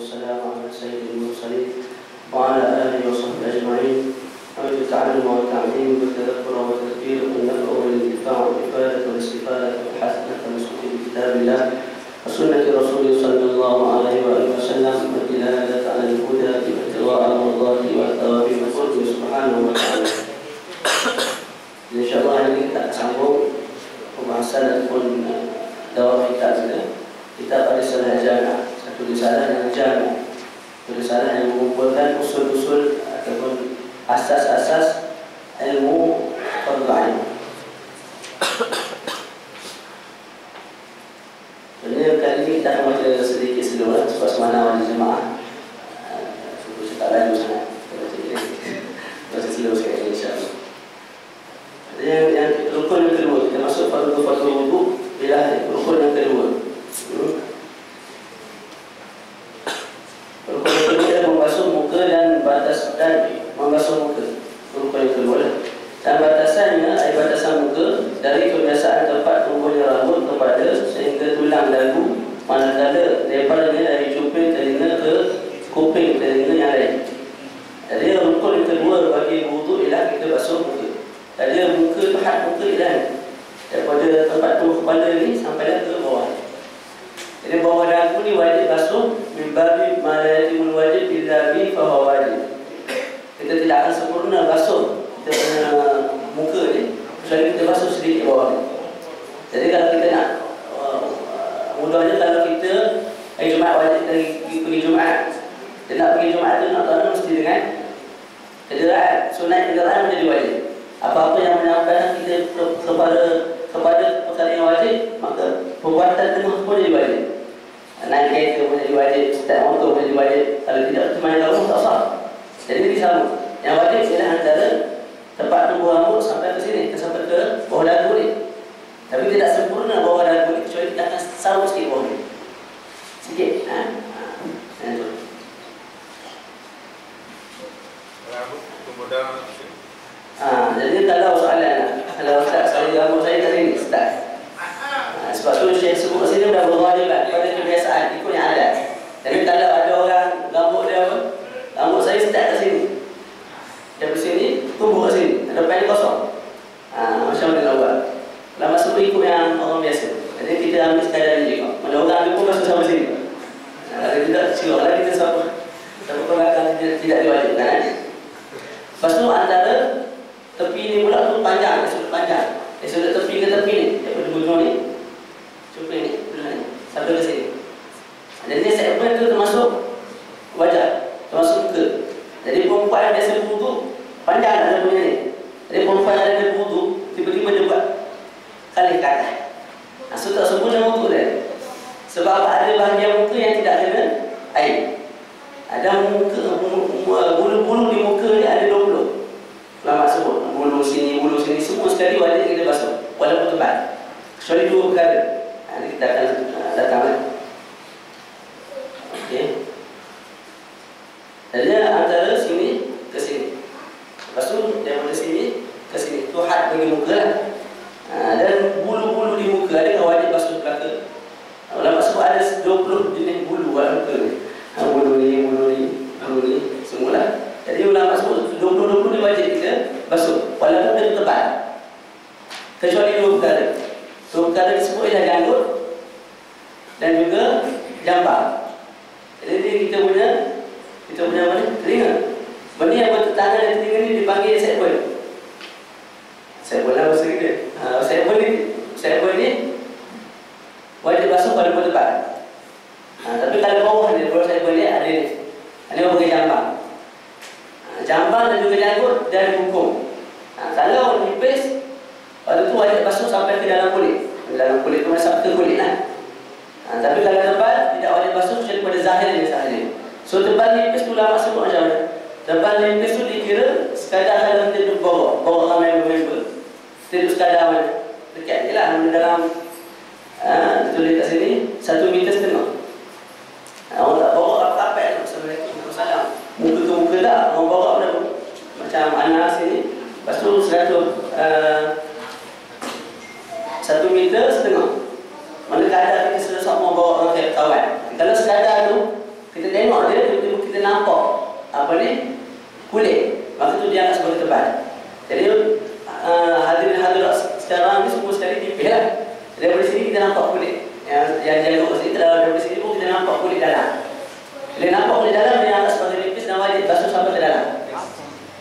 والسلام على سيد المرسلين وعلى آله وصحبه أجمعين. أرجو التعلم والتعليم والتذكر والتذكير والنفع والانتفاع والإفادة والاستفادة والحسنة والسلوك بكتاب الله وسنة رسوله صلى الله عليه وآله وسلم والدلالة على الهدى وابتغاء مرضاته والثواب والقرب سبحانه وتعالى. InsyaAllah hari ini kita sambung pembahasan ataupun dakwah kita pada risalah jana, satu risalah yang jana, satu risalah yang mengumpulkan usul-usul ataupun asas-asas ilmu fardhu ain. Jadi kali ini kita akan baca sedikit seluruh suasana wali jemaah. Saya tak laju sangat. Baca seluruh sekali insyaAllah. Yang rukun yang kedua, kita masuk fardu wudu ialah rukun yang kedua. Rukun yang kedua ialah membasuh muka dan batas dan membasuh muka. Rukun yang kedua lah. Dan batasannya adalah batasan muka dari kebiasaan tempat tumbuhnya rambut kepada sehingga tulang dagu, manakala lebarnya dari cuping telinga ke kuping telinga yang lain. Jadi rukun yang kedua bagi wudu ialah kita basuh muka. Ada muka, pahat muka dan daripada tempat tumbuh kepala ni sampai ke bawah. Jadi bawah dagu ni wajib basuh mimbabi malayatimul wajib billahi fahuwa wajib. Kita tidak akan sempurna basuh kita punya muka ni kecuali kita basuh sedikit bawah ni. Jadi kalau kita nak mudahnya, kalau kita hari Jumaat wajib pergi Jumaat, dia nak pergi Jumaat tu nak tahu mesti dengan kenderaan, sunat kenderaan menjadi wajib. Apa-apa yang menyampaikan kita kepada perkara yang wajib, maka perbuatan tengah pun jadi wajib. Naik kereta pun jadi wajib, start motor pun jadi wajib. Kalau tidak, cuma yang lalu tak sah. Jadi ini sama. Yang wajib ialah antara tempat tumbuh rambut sampai ke sini, sampai ke bawah dagu ni. Tapi tidak sempurna bawah dagu ni, kecuali kita akan sarung sikit bawah ni. Sikit. Rambut tumbuh dalam. Jadi kalau soalan, kalau Ustaz sekali rambut saya kat sini, Ustaz. Sebab tu Syekh sebut kat sini dah berwajibat pada kebiasaan, ikut yang ada. Jadi kalau ada orang rambut dia apa? Rambut saya start kat sini. Dari sini tumbuh kat sini, depan ni kosong. Macam mana nak buat? Kalau masuk ikut yang orang biasa. Jadi kita ambil sekadar ni juga. Mana orang ambil pun masuk sampai sini. Kalau tidak, silaplah kita siapa akan tidak diwajibkan. Lepas tu antara tepi ni pula tu panjang, sudut panjang. Sudut tepi ke tepi ni, daripada hujung ni, cuping ni, sampai ke sini. Dan ni segmen tu termasuk wajah, termasuk muka. Jadi perempuan yang biasa berwudu panjang tak ada punya ni. Jadi perempuan yang ada berwudu, tiba-tiba dia buat kali ke atas. So tak sempurna wudu dia. Sebab ada bahagian muka yang tidak kena air. Ada muka, bulu-bulu di muka ni ada 20. Ulama sebut bulu sini semua sekali wajib kita basuh walaupun tebal, kecuali dua perkara. Ini kita akan datang. Okey. Jadi antara sini ke sini. Lepas tu daripada sini ke sini tu had bagi muka lah. Dan bulu-bulu di muka ada wajib basuh belaka. Ulama sebut ada 20 jenis bulu pada muka ni. Bulu ni semualah. Jadi ulama sebut 20 ni wajib kita basuh walaupun dia tebal, kecuali dua perkara. Dua perkara disebut ialah janggut dan juga jambar. Jadi kita punya apa ni? Telinga. Benda yang bertentangan dengan telinga ni dipanggil sekbon. Sekbon lah bahasa kita. Sekbon ni wajib basuh walaupun tebal. Tapi kalau bawah ni, bawah sekbon ni ada ni. Ini orang pakai jambar. Jambar dan juga janggut dan hukum. Kalau nipis, waktu tu wajib basuh sampai ke dalam kulit. Dalam kulit tu masuk ke kulit lah. Tapi kalau tebal, tidak wajib basuh kecuali pada zahirnya sahaja. So tebal nipis tu lama sebut macam mana? Tebal nipis tu dikira sekadar dalam tidur bawa member. Tidur sekadar mana? Dekat je lah. Dalam tulis kat sini 1,5 meter. Orang tak bawa apa-apa. Assalamualaikum, salam. Muka ke muka tak, orang bawa dah macam anak sini. Lepas tu 1,5 meter. Mana kadang kita sudah sama bawa orang kawan. Kalau sekadar tu kita tengok kulit, maka itu dianggap sebagai tebal. Jadi hadirin-hadirat sekarang ini semua sekali tipis lah. Dari sini kita nampak kulit. Yang jalur sini, dari sini pun kita nampak kulit dalam. Bila nampak kulit dalam, dia anggap sebagai tipis dan wajib basuh sampai ke dalam.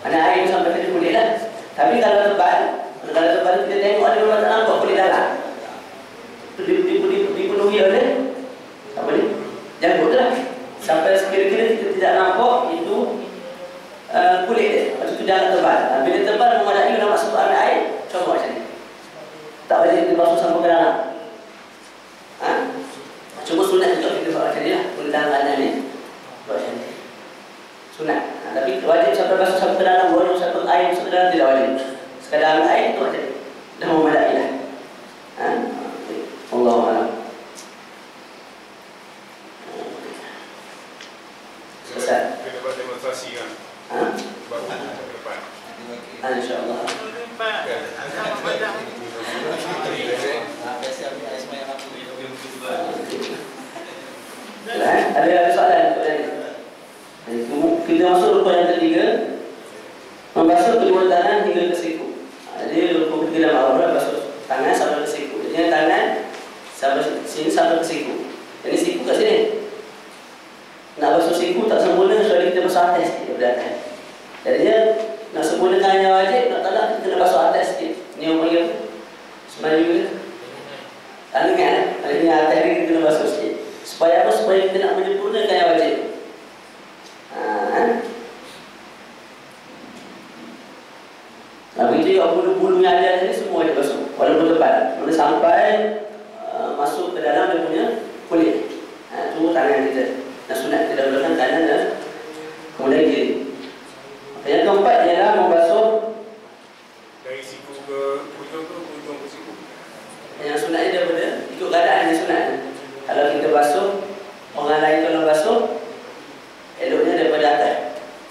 Mana air itu sampai ke kulit lah. Tapi kalau tebal kita tengok ada orang tak nampak kulit dalam. Dipenuhi oleh apa ni? Janggut lah. Sampai sekira-kira kita tidak nampak itu kulit dia. Lepas itu jangan tebal. Bila tebal memadai nak masuk ambil air, coba macam ni. Tak wajib kita basuh sampai ke dalam. Cuma sunat juga kita buat macam ni lah. Kulit dalam kanan ni buat macam ni. Sunat. Tapi wajib sampai basuh sampai ke dalam. Walaupun satu air masuk ke dalam tidak wajib. Sekadar ambil air itu macam ni. Dah memadai lah. Allahuakbar. Selesai. Kita buat demonstrasi kan? Baru ke depan. InsyaAllah. Ada soalan kita masuk rukun yang ketiga, membasuh kedua tangan hingga ke siku. Jadi rukun ketiga dalam awal basuh tangan sampai ke siku. Jadi tangan sampai sini sampai ke siku. Jadi siku kat sini. Nak basuh siku tak sempurna kecuali kita basuh atas sikit daripada atas. Jadi dia nak sempurnakan yang wajib, nak tak nak kita kena basuh atas sikit. Ni orang panggil semaju ke? Tak dengar kan? Maksudnya atas ni kita kena basuh sikit. Supaya apa? Supaya kita nak menyempurnakan yang wajib. Begitu juga bulu-bulu yang ada ni semua wajib basuh. Walaupun tebal. Bila sampai masuk ke dalam dia punya kulit. Itu tangan kita. Dan sunat kita dahulukan kanan dan kemudian kiri. Yang keempat ialah membasuh dari siku ke ujung ke siku. Yang sunat dia daripada ikut keadaan yang sunat. Kalau kita basuh, orang lain kalau basuh, eloknya daripada atas.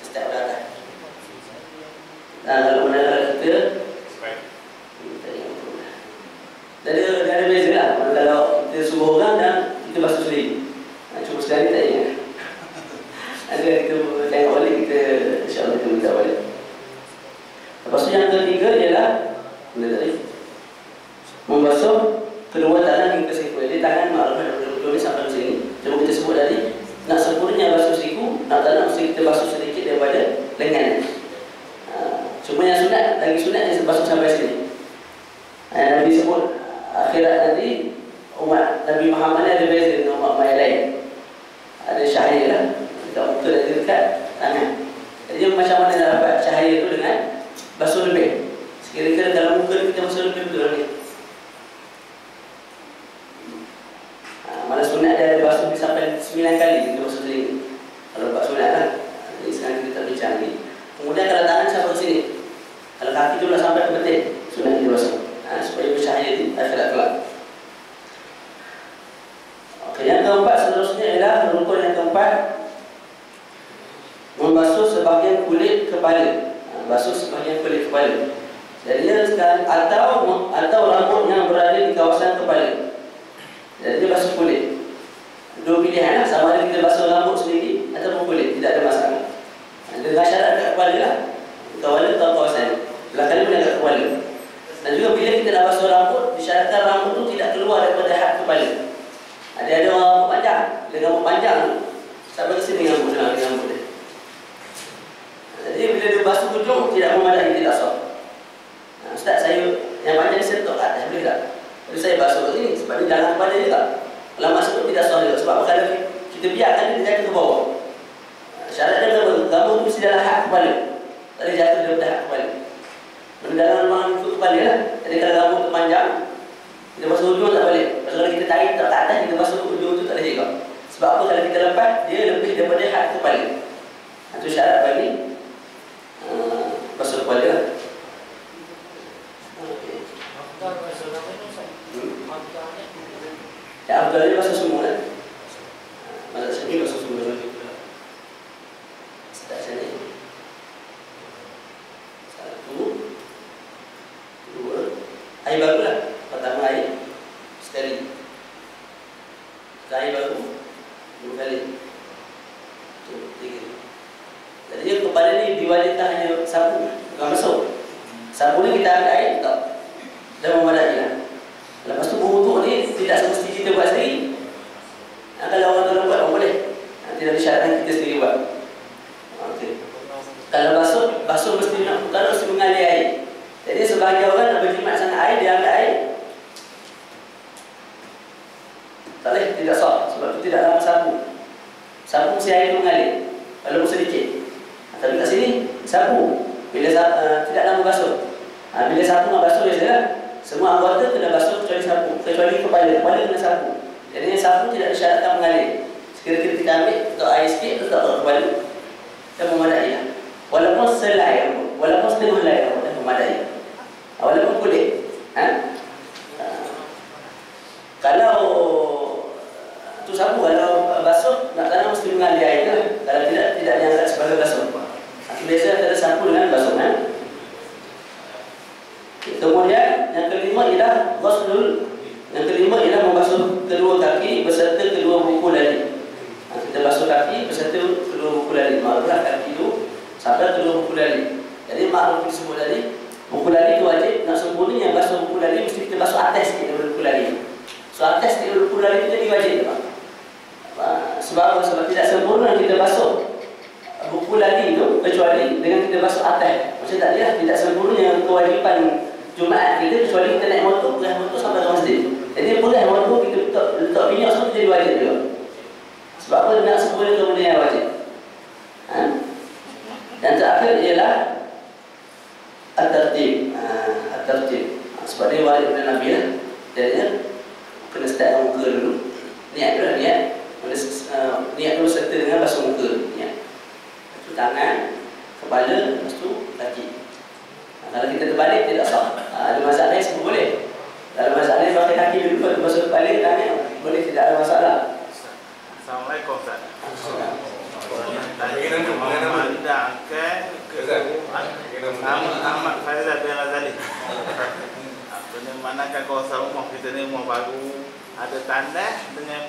Start daripada atas. Kalau kita Dia ada beza lah. Kalau kita suruh orang dan kita basuh sendiri. Cuma sekali tak ingat. Ada kita tengok balik, kita insyaAllah kita minta balik. Lepas tu yang ketiga ialah membasuh kedua tangan hingga siku. Jadi tangan maklumlah betul-betul ni sampai ke sini. Cuma kita sebut tadi, nak sempurna basuh siku, nak tak nak mesti kita basuh sedikit daripada lengan. Cuma yang sunat, lagi sunat dia basuh sampai sini. Nabi sebut akhirat nanti umat Nabi Muhammad ni ada beza dengan umat yang lain. Ada cahaya lah, dekat muka dan dekat tangan. Jadi macam mana nak dapat cahaya tu dengan basuh lebih. Sekira-kira dalam muka kita basuh lebih betul ni. Mana sunat dia ada basuh sampai 9 kali kita basuh sendiri. Kalau buat sunat lah. Jadi sekarang kita tak bincang ni. Kemudian kalau tangan sampai ke sini. Kalau kaki tu dah sampai ke betik, sunat kita basuh. Supaya bercahaya di akhirat kelak. Yang keempat seterusnya ialah rukun yang keempat, membasuh sebahagian kulit kepala. Basuh sebahagian kulit kepala. Jadi dia sekarang atau rambut yang berada di kawasan kepala. Jadi dia basuh kulit. Dua pilihan lah, sama ada kita basuh rambut sendiri ataupun kulit, tidak ada masalah. Dengan syarat dekat kepala lah. Kepala atau kawasan. Belakang ni pun dekat kepala. Dan juga bila kita nak basuh rambut, disyaratkan rambut tu tidak keluar daripada had kepala. Ada orang rambut panjang, dengan rambut panjang sampai ke sini rambut dia. Jadi bila dia basuh hujung tidak memadai, tidak sah. Ustaz, saya yang panjang saya letak kat atas, boleh tak? Jadi saya basuh kat sini sebab dia jalan kepada dia tak. Ulama sebut tidak sah juga. Sebab kalau kita biarkan dia jatuh ke bawah. Syarat dia rambut tu mesti dalam had kepala. Tak boleh jatuh daripada had kepala. Dalam ruangan itu kepala lah. Jadi kalau rambut tu panjang, kita basuh hujung tak boleh. Kalau kita tarik tak ke atas, kita basuh hujung tu tak boleh juga. Sebab apa? Kalau kita lepas, dia lebih daripada had kepala. Itu syarat bagi basuh kepala lah. Ya, Abdul dia basuh semua lah. Maksud saya ni basuh semua lah. Sedap saya ni. Air baru lah. Pertama air sekali. Air baru 2 kali. 3. Jadi kepala ni diwajibkan hanya sapu, bukan basuh. Sapu ni kita ambil air tak, dah memadai lah. Lepas tu berwuduk ni tidak semesti kita buat sendiri. Kalau orang buat, orang boleh. Tidak disyaratkan kita sendiri buat. Okay. Kalau basuh mesti mengalir air. Jadi sebahagian orang nak berjimat sangat air, dia ambil air. Tak boleh, tidak sah. Sebab itu tidak lama sapu. Sapu mesti air itu mengalir, walaupun sedikit. Tapi kat sini, sapu bila tidak lama basuh. Bila sapu nak basuh biasalah, semua anggota kena basuh kecuali sapu, kecuali kepala kena sapu. Jadi sapu tidak disyaratkan mengalir. Sekira-kira kita ambil untuk air sikit, letak kat kepala, dan memadai lah. Walaupun selai rambut, walaupun setengah helai rambut, dan memadai. Walaupun kulit. Kalau tu sapu, kalau basuh nak tanam mesti mengalir air ke? Kalau tidak dianggap sebagai basuh. Biasa ada sapu dengan basuh. Kemudian yang kelima ialah ghuslul. Yang kelima ialah membasuh kedua kaki beserta kedua buku lali. Kita basuh kaki beserta kedua buku lali. Maklumlah kaki itu sampai kedua buku lali. Jadi maklum disebut tadi, buku lali itu wajib. Nak sempurna yang basuh buku lali mesti kita basuh atas sikit daripada buku lali. So atas sikit daripada buku lali itu jadi wajib. Sebab tidak sempurna kita basuh buku lali itu kecuali dengan kita basuh atas. Maksudnya tak dia tidak sempurna kewajipan Jumaat kita kecuali kita naik motor, pergi motor sampai ke masjid. Jadi pergi motor kita letak minyak semua jadi wajib juga. Sebab apa nak sempurna ke benda yang wajib. Dan terakhir ialah at-tartib. At-tartib. Sebab dia wajib dari Nabi lah. Jadinya kena start muka dulu. Niat dulu niat. Niat dulu serta dengan basuh muka. Niat. Tangan, kepala, lepas tu kaki. Kalau kita terbalik tidak sah. Ada masalah lain semua boleh. Kalau masalah lain pakai kaki dulu, lepas tu basuh kepala, tangan boleh, tidak ada masalah. Assalamualaikum Ustaz. Tadi memandangkan Ahmad Faizal bin Ghazali. Memandangkan kawasan rumah kita ni rumah baru, ada tandas dengan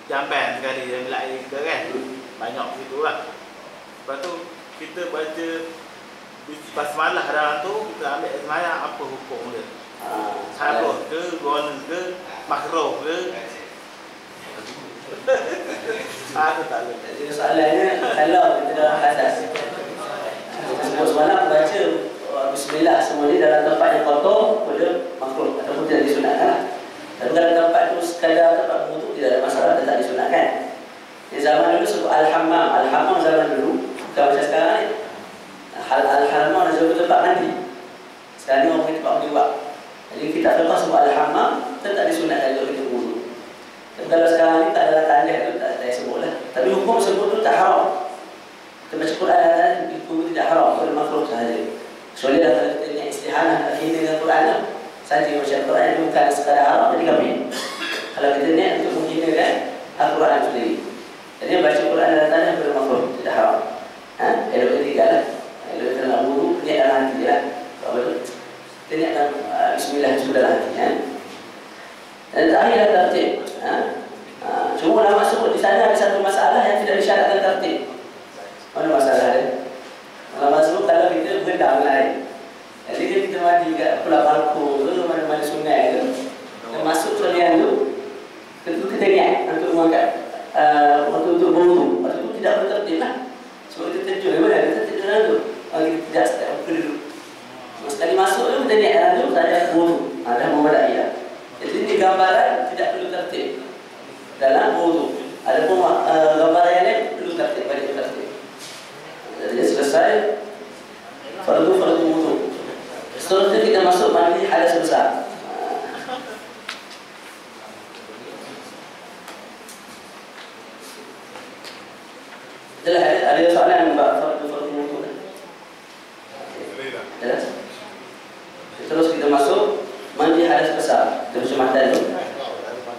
jamban sekali yang bila air kita kan. Banyak situ lah. Lepas tu kita baca basmalah dalam tu, kita ambil semayang apa hukum dia? Haruh ke, guna ke, makruh ke? Aku tak tahu. Jadi soalannya kalau kita dalam hadas, kita semalam baca bismillah semua ni dalam tempat yang kotor, boleh makruh ataupun tidak disunatkan. Dan dalam tempat tu sekadar tempat berwuduk tidak ada masalah, tidak disunatkan. Di zaman dulu sebut al-hammam. Al-hammam zaman dulu bukan macam sekarang ni. Al-hammam adalah tempat mandi. Sekarang ni orang kita tempat mandi buat. Jadi kita lepas sebut al-hammam, kita tak disunatkan juga kita berwuduk. Dan kalau sekarang ni tak ada tandas tu, tak saya sebut lah. Tapi hukum sebut tu tak haram. Kita baca Quran itu tidak haram, itu makruh sahaja. Kecuali dah kalau kita niat istihanah akhirnya dengan Quran lah. Saja baca Quran itu bukan sekadar haram, jadi kami. Kalau kita niat untuk menghinakan Al-Quran sendiri. Jadi baca Quran dalam tanah itu makruh, tidak haram. Elok ketiga lah. Elok kita nak wuduk, niat dalam hati lah. Apa tu? Kita niatkan bismillah sudah dalam hati. Dan terakhirlah tertib. Cuma ulama sebut di sana ada satu masalah yang tidak disyaratkan tertib. Mana masalah dia? Ulama sebut kalau kita berendam air. Jadi kita mandi kat pulau Balko ke, mana-mana sungai ke, kita masuk selian tu, kita niat untuk mengangkat untuk berwuduk. Lepas tu tidak bertertib lah. Sebab kita terjun, mana kita terjun dalam tu. Kita tidak start muka dulu. Sekali masuk tu, kita niat dalam tu, saja berwuduk. Dah memadai lah. Jadi ini gambaran tidak perlu tertib dalam berwuduk. Ada pun gambaran yang lain perlu tertib, banyak tertib. Jadi selesai fardu wuduk. Seterusnya kita masuk mandi hadas besar. Itulah ada soalan bab fardu wuduk. Jelas? Terus kita masuk mandi hadas besar. Terjemahkan itu.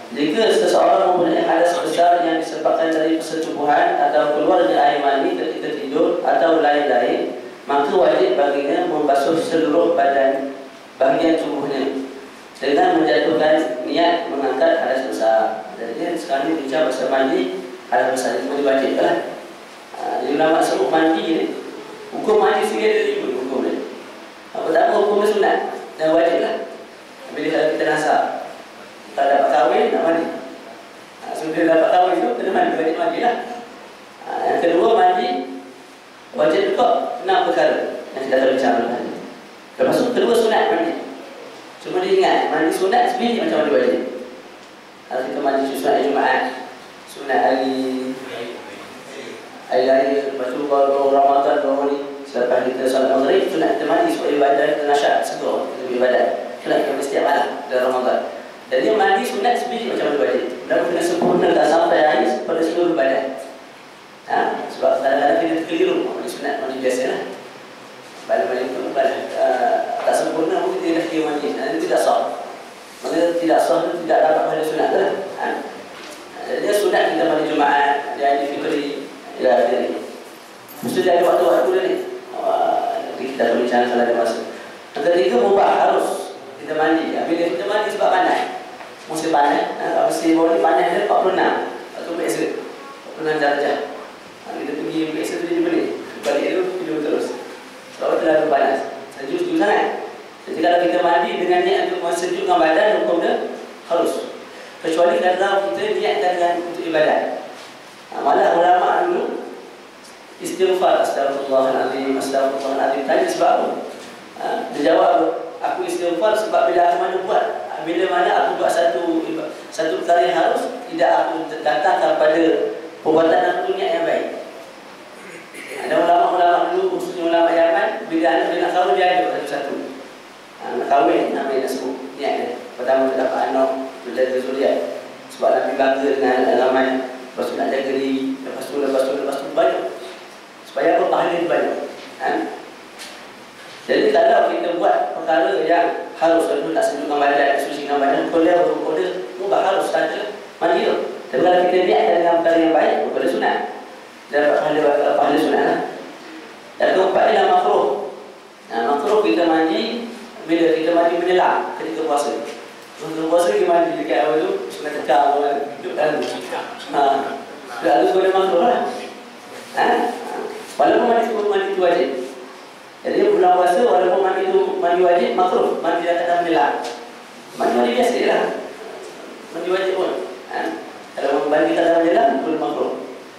Jika seseorang mempunyai hadas besar yang disebabkan dari persetubuhan atau keluarnya air mani ketika tidur atau lain-lain, maka wajib baginya membasuh seluruh bahagian tubuhnya dengan menjatuhkan niat mengangkat hadas besar. Jadi sekarang ini bincang pasal mandi hadas besar, itu wajib lah. Jadi ulama sebut mandi ni, hukum Hukum mandi sendiri ada 5 hukum dia. Pertama hukum dia sunat dan wajib lah. Bila kita nasab, tak dapat kahwin nak mandi. Sudah dapat kahwin itu kena mandi, wajib mandi lah. Yang kedua mandi wajib juga 6 perkara yang kita akan bincang tadi. Lepas itu kedua sunat mandi. Cuma dia ingat mandi sunat sebenarnya macam mandi wajib. Kalau kita mandi sunat hari Jumaat, sunat hari lahir, lepas tu baru Ramadan, baru ni selepas kita salat maghrib, sunat kita mandi supaya badan kita nasyat, segar kita beribadat. Itulah kita setiap malam dalam Ramadan. Dan dia mandi sunat sebenarnya macam mandi wajib. Dan kena sempurnakan sampai air pada seluruh badan. Sebab kadang-kadang kita keliru mandi sunat, mandi biasa lah. Badan-badan itu tak sempurna pun kita dah kira mandi. Itu tidak sah. Maka tidak sah itu tidak dapat pada sunat tu lah. Dia sunat kita mandi Jumaat, dia hari Fitri, dia hari. Mesti dia ada waktu-waktu dia ni. Kita akan bincang kalau ada masa. Yang ketiga mubah harus kita mandi. Bila kita mandi sebab panas, musim panas, musim bawah ni panas dia 46 atau biasa 46 darjah. Kita pergi biasa tu dia balik. Balik tu hidup terus. Sebab terlalu panas. Sejuk sangat. Jadi kalau kita mandi dengan niat untuk mensejukkan badan, hukum dia harus. Kecuali kalau kita niatkan dengan untuk ibadat. Malah ulama dulu istighfar, astagfirullahaladzim, astagfirullahaladzim. Tanya sebab apa? Dia jawab, aku istighfar sebab bila aku mana buat, bila mana aku buat satu perkara yang harus, tidak aku datang kepada perbuatan aku niat yang baik. Ada ulama-ulama dulu, khususnya ulama Yaman, bila anak nak kahwin dia ada satu-satu. Nak kahwin, nak sebut niat dia. Pertama dia dapat anak, dia jaga zuriat. Sebab Nabi bangga dengan ramai. Lepas tu nak jaga diri, lepas tu banyak. Supaya apa pahala dia banyak. Jadi kalau kita buat perkara yang harus, itu nak sejukkan badan, sucikan badan, hukum dia mubah harus saja mandi tu. Dan kalau kita niatkan dengan perkara yang baik, hukum dia sunat. Dapat pahala sunat lah. Dan keempat ialah makruh. Makruh kita mandi bila kita mandi menyelam ketika puasa. Ketika puasa kita mandi dekat awal tu, sunat tekak awal, duduk dalam. Lalu boleh makruh lah. Walaupun mandi itu wajib. Jadi bulan puasa walaupun mandi wajib, makruh mandi dalam menyelam. Mandi biasa lah. Mandi wajib pun. Kalau mandi dalam menyelam, boleh makruh.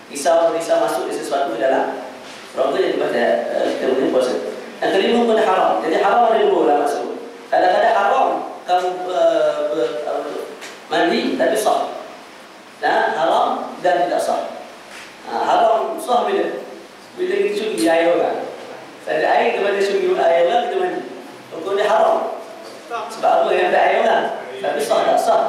Risau masuk di sesuatu dalam rongga jadi pada kita boleh puasa. Yang kelima pun haram. Jadi haram ada dua ulama sebut. Kadang-kadang haram kamu mandi tapi sah. Dan haram dan tidak sah. Haram sah bila kita curi air orang. Ada air kepada curi air orang kita mandi. Hukum dia haram. Sebab apa yang ada air orang? Tapi sah tak sah.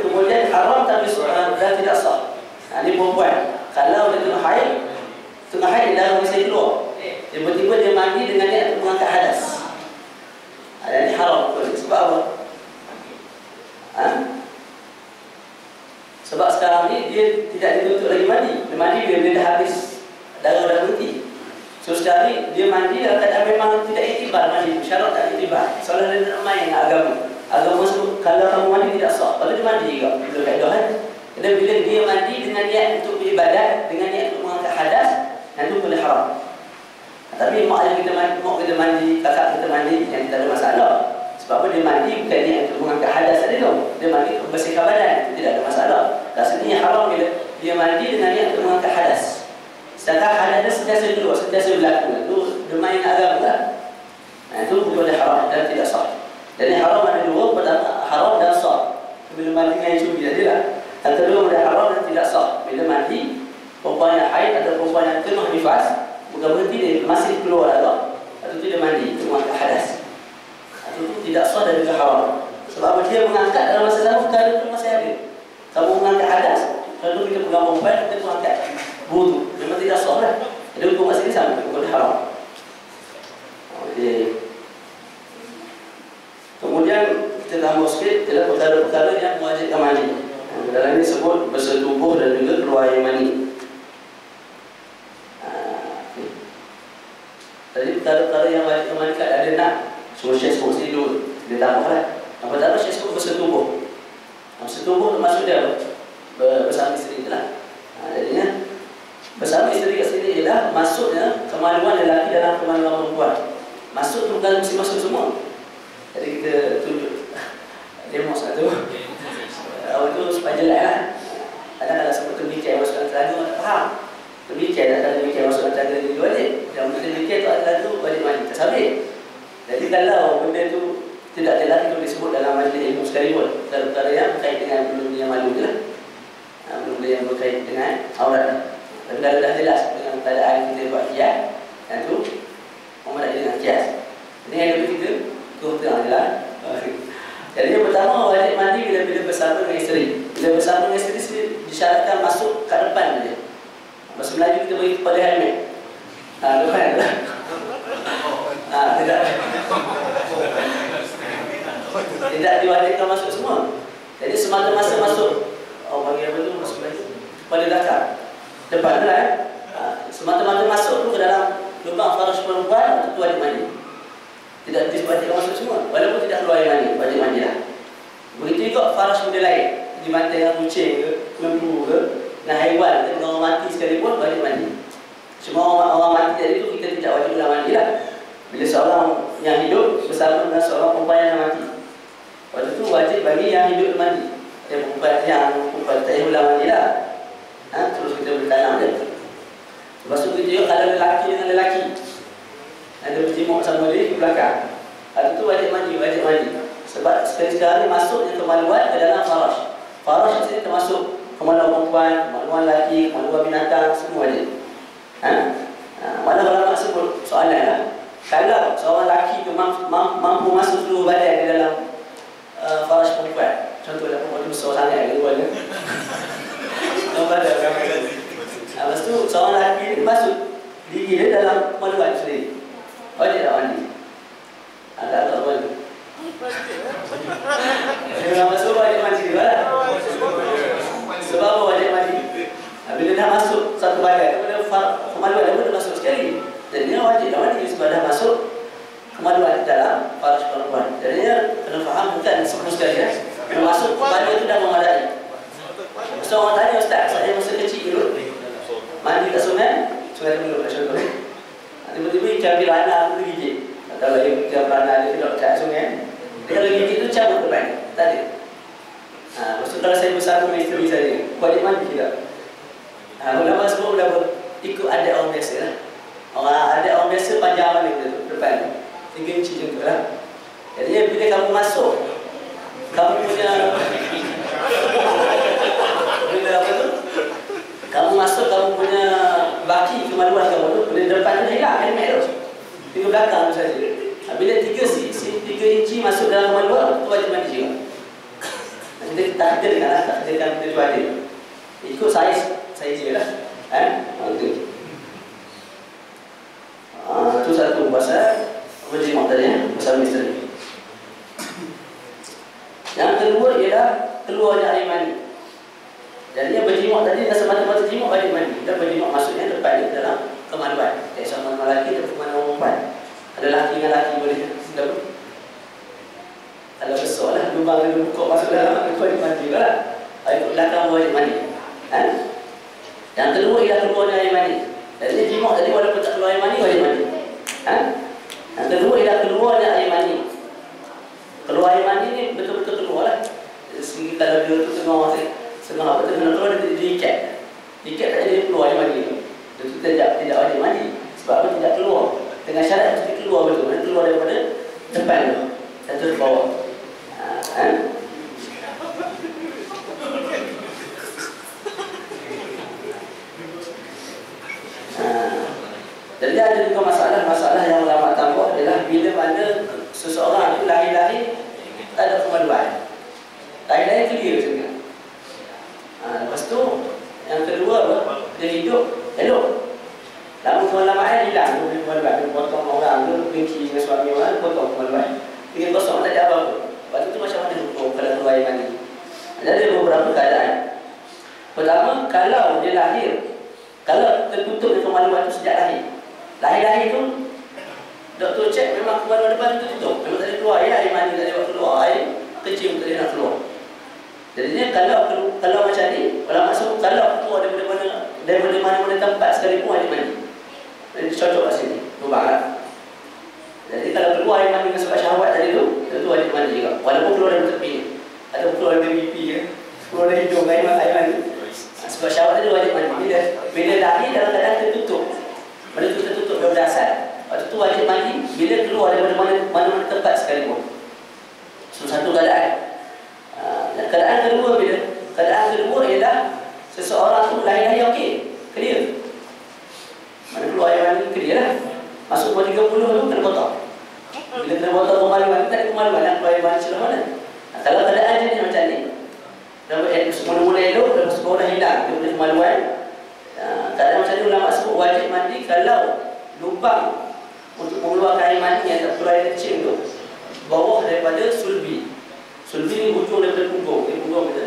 Kemudian haram tapi dah tidak sah. Ini perempuan. Kalau dia tengah haid darah bisa keluar, tiba-tiba dia mandi dengan niat untuk mengangkat hadas. Ini haram. Sebab apa? Sebab sekarang ni dia tidak dituntut lagi mandi. Dia mandi bila dia dah habis darah dah berhenti. So sekali dia mandi dalam keadaan memang tidak iktibar mandi. Syarat tak iktibar. Soalan dia nak main agama. Agama sebut kalau kamu mandi tidak sah. Kalau dia mandi juga. Bila kaedah kan. Dan bila dia mandi dengan niat untuk beribadat, dengan niat untuk mengangkat hadas, itu boleh haram. Tapi mak kita mandi, kakak kita mandi, yang tidak ada masalah. Sebab apa dia mandi bukan niat untuk mengangkat hadas tadi tu. Dia mandi untuk bersihkan badan, tidak ada masalah. Rasanya haram bila dia mandi dengan niat untuk mengangkat hadas. Sedangkan hadas dia sentiasa keluar, sentiasa berlaku. Itu dia main agama lah. Itu boleh haram dan tidak sah. Jadi haram ada dua, pertama haram dan sah. Bila mandi dengan curi jadilah. Yang kedua boleh haram dan tidak sah. Bila mandi, perempuan yang haid atau perempuan yang tengah nifas, bukan berhenti dia masih keluar agak. Atau dia mandi, itu mengangkat hadas. Itu tidak sah dan juga haram. Sebab dia mengangkat dalam masa lalu, perkara itu masih ada. Kamu mengangkat hadas, lalu kita pegang perempuan, kita mengangkat wudu. Memang tidak sah lah. Jadi hukum masih ini sama, hukum haram. Kemudian kita tambah sikit adalah perkara-perkara yang mewajibkan mandi. Dalam ini sebut bersetubuh dan juga keluar air mani. Tadi perkara-perkara yang wajibkan mandi ada nak Cuma Syekh sebut sini dulu. Dia tambah lah. Yang pertama Syekh sebut bersetubuh. Bersetubuh maksud dia bersama isteri itulah. Jadinya bersama isteri kat sini ialah masuknya kemaluan lelaki dalam kemaluan perempuan. Masuk tu bukan mesti masuk semua. Jadi kita tunjuk demo satu. Awak tu supaya jelas lah. Kadang-kadang sebut demikian masukkan telaga tak faham. Demikian ada demikian masukkan telaga ni dua adik. Yang benda demikian tu adalah tu wajib mandi tak sabit. Jadi kalau benda tu tidak jelas itu disebut dalam majlis ilmu sekalipun. Perkara yang berkait dengan benda yang malu je lah. Benda yang berkait dengan aurat. Tapi kalau dah jelas dengan keadaan kita buat kias, yang tu orang tak dengan kias. Ini yang kedua kita tengah jelas. Jadi yang pertama wajib mandi bila bersama dengan isteri. Bila bersama dengan isteri disyaratkan masuk kat depan saja. Bahasa Melayu kita bagi kepada helmet. Depan lah. Tidak diwajibkan masuk semua. Jadi semata-mata masuk bagi apa tu masuk Melayu pada belakang. Depan lah. Semata-mata masuk tu ke dalam lubang faraj perempuan itu wajib mandi. Tidak diwajibkan masuk semua. Walaupun tidak keluar air mani, wajib mandi lah. Begitu juga faraj benda lain. Di mata yang kucing ke, lembu ke, dan haiwan ke, orang mati sekalipun wajib mandi. Cuma orang mati tadi tu kita tidak wajib mandi lah. Bila seorang yang hidup bersama dengan seorang perempuan yang mati, waktu tu wajib bagi yang hidup mandi. Yang perempuan tak payah ulang mandi lah. Terus kita bertanam dia. Lepas tu kita juga kalau lelaki dengan lelaki ada berjimuk sama dia di belakang, waktu tu wajib mandi. Sebab sekali-sekali masuknya kemaluan ke dalam faraj. Faraj di sini termasuk kemaluan perempuan, kemaluan lelaki, kemaluan binatang, semua je. Mana ulama sebut soalan lah. Kalau seorang lelaki tu mampu masuk seluruh badan di dalam faraj perempuan, contohnya perempuan tu besar sangat ke luar ni. Lepas tu seorang lelaki ni masuk gigi dia dalam kemaluan sendiri. Wajib tak mandi? Tak mandi. Dia masuk wajib mandi juga lah. Sebab apa wajib mandi? Bila dah masuk satu badan, kemaluan dia pun dah masuk sekali. Jadi dia wajib dah mandi sebab dah masuk kemaluan dalam faraj perempuan. Jadi dia kena faham bukan semua sekali ya. Bila masuk badan itu dah memadai. So orang tanya, Ustaz, saya masa kecil dulu mandi kat sungai Temeluk kat contoh. Tiba-tiba ikan piranha aku gigit. Kalau ikan piranha dia tidak kat sungai, dia kalau gigit tu cabut depan. Tak ada. Lepas tu kalau saya bersama dengan isteri saya, wajib mandi tidak? Ulama semua ulama ikut adat orang biasa lah. Adat orang biasa panjang mana kita tu depan 3 inci macam tu lah. Jadi bila kamu masuk, kamu punya bila apa tu, kamu masuk, kamu punya baki kemaluan kamu tu, bila depan tu hilang helmet tu, tinggal belakang tu saja. Bila 3 inci masuk dalam kemaluan, tu wajib mandi juga. Kita takdir dengan takdirkan kita wajib. Ikut saya je lah. Itu satu pasal berjimuk tadi bersama isteri. Yang kedua ialah keluarnya air mani. Jadinya berjimuk tadi dah semata-mata jimuk wajib mandi. Dan berjimuk maksudnya depan di dalam kemaluan. Sama lelaki dan kemaluan perempuan. Ada lelaki dengan lelaki boleh. Kalau besar lah lubang dia buka masuk dalam, itu wajib mandi juga lah. Air belakang wajib mandi. Yang kedua ialah keluarnya air mani. Jadi jimuk tadi walaupun tak keluar air mani, wajib mandi. Yang kedua ialah keluarnya air mani. Keluar air mani ni betul-betul keluar lah. Sehingga kalau dia tu tengah apa tu kena keluar, dia diikat. Diikat tak jadi keluar air mani tu. Itu tidak wajib mandi. Sebab apa tidak keluar? Dengan syarat mesti keluar betul. Mana keluar daripada depan tu. Satu ke bawah. Jadi ada juga masalah yang ulama tambah adalah bila mana seseorang itu lahir-lahir tak ada kemaluan. Lahir-lahir clear macam ni. Lepas tu yang kedua apa? Dia hidup elok. Lama kemaluan hilang tu kemaluan. Dia potong orang tu, benci dengan suami orang, potong kemaluan. Tinggal kosong, tak ada apa-apa. Lepas tu macam mana hukum kalau keluar air mani? Ada beberapa keadaan. Pertama, kalau dia lahir, kalau tertutup kemaluan itu sejak lahir. Lahir-lahir tu doktor cek memang memang kemaluan depan itu tutup. Memang tak ada keluar air mani, tak ada keluar air kecil tak ada nak keluar. Jadinya kalau macam ni, kalau masuk kalau keluar daripada mana-mana tempat sekalipun air mani. Jadi cocok kat sini. Lubang lah. Jadi kalau keluar air mani dengan sebab syahwat tadi tu, tentu air mani juga. Walaupun keluar dari tepi, atau keluar dari pipi kan, keluar dari hidung air mani. Sebab syahwat tadi wajib mandi. Bila lahir dalam keadaan tertutup, benda tu tertutup daripada asal. Waktu tu wajib mandi bila keluar daripada mana-mana tempat sekalipun. So satu keadaan. Keadaan kedua bila? Keadaan kedua ialah seseorang tu lahir-lahir okey, clear. Mana keluar air mani clear lah. Masuk umur 30 tu kena potong. Bila kena potong kemaluan, tak ada kemaluan nak keluar air mani celah mana. Kalau keadaan jenis macam ni, mula-mula elok, lepas tu baru dah hilang dia punya kemaluan. Keadaan macam ni ulama sebut wajib mandi kalau lubang untuk mengeluarkan air mani yang tak keluar air kecil tu bawah daripada sulbi. Sulbi ni hujung daripada punggung. Ini punggung kita.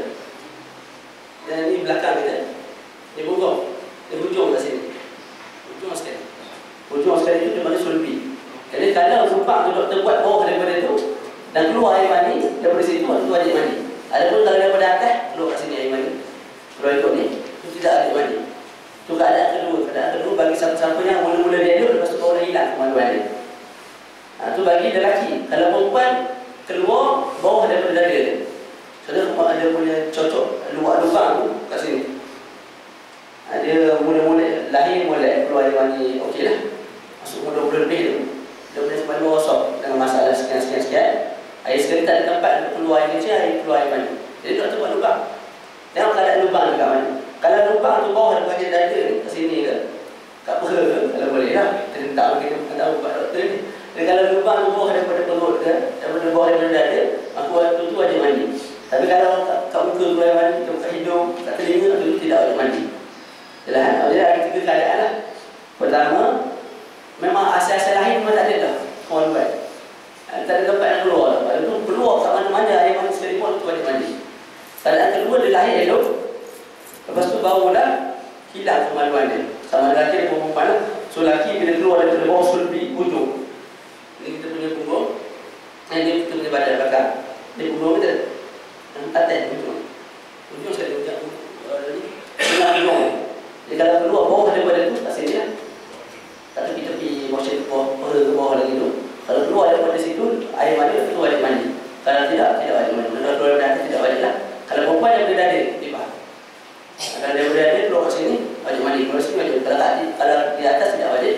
Dan ini belakang kita. Ini punggung. Ini hujung kat sini. Hujung sekali. Hujung sekali itu di mana sulbi. Jadi kalau lubang tu doktor buat bawah daripada tu dan keluar air mani daripada situ, itu wajib mandi. Adapun kalau daripada atas keluar kat sini air mani, keluar ikut ni, itu tidak wajib mandi. Itu keadaan kedua. Keadaan kedua bagi siapa-siapa yang mula-mula dia elok, lepas tu baru dah hilang kemaluan dia. Itu bagi lelaki. Kalau perempuan keluar bawah daripada dada dia. Saudara ada punya cocok luar lubang tu kat sini. Dia mula-mula lahir mulai keluar air mani okeylah. Masuk umur 20 lebih tu. Dia boleh sampai merosot dengan masalah sekian-sekian. Air sekali tak ada tempat untuk keluar air kecil, air keluar air mani. Jadi doktor buat lubang. Tengok keadaan lubang dekat mana. Kalau lubang tu bawah daripada dada ni, kat sini ke, kat perut ke, kalau boleh lah. Kita tak kita bukan tahu buat doktor ni. Dan kalau lubang tu bawah daripada perut ke, daripada bawah daripada dada, maka waktu tu wajib mandi. Tapi kalau kat muka keluar air mani, kat hidung, kat telinga, waktu tu tidak wajib mandi. Jelas? Jadi ada tiga keadaan lah. Pertama, memang asal-asal lahir memang tak ada dah kemaluan. Tak ada tempat yang keluar. Lepas tu keluar kat mana-mana air mani sekalipun, tu wajib mandi. Keadaan kedua, dia lahir elok. Lepas tu barulah hilang kemaluan dia. Sama lelaki dan perempuan. So lelaki bila keluar daripada bawah sulbi, hujung. Ini kita punya punggung. Ini kita punya badan belakang. Ini punggung kita. Atas hujung. Hujung sekali hujung. Tengah hujung. Jadi kalau keluar bawah daripada tu, kat sini lah. Tak tepi-tepi motion ke bawah lagi tu. Kalau keluar daripada situ, air mani itu wajib mandi. Kalau tidak, tidak wajib mandi. Kalau keluar daripada atas, tidak wajib lah. Kalau perempuan daripada dada, tiba. Kalau daripada dada, keluar kat sini, wajib mandi. Kalau sini wajib. Kalau di atas, tidak wajib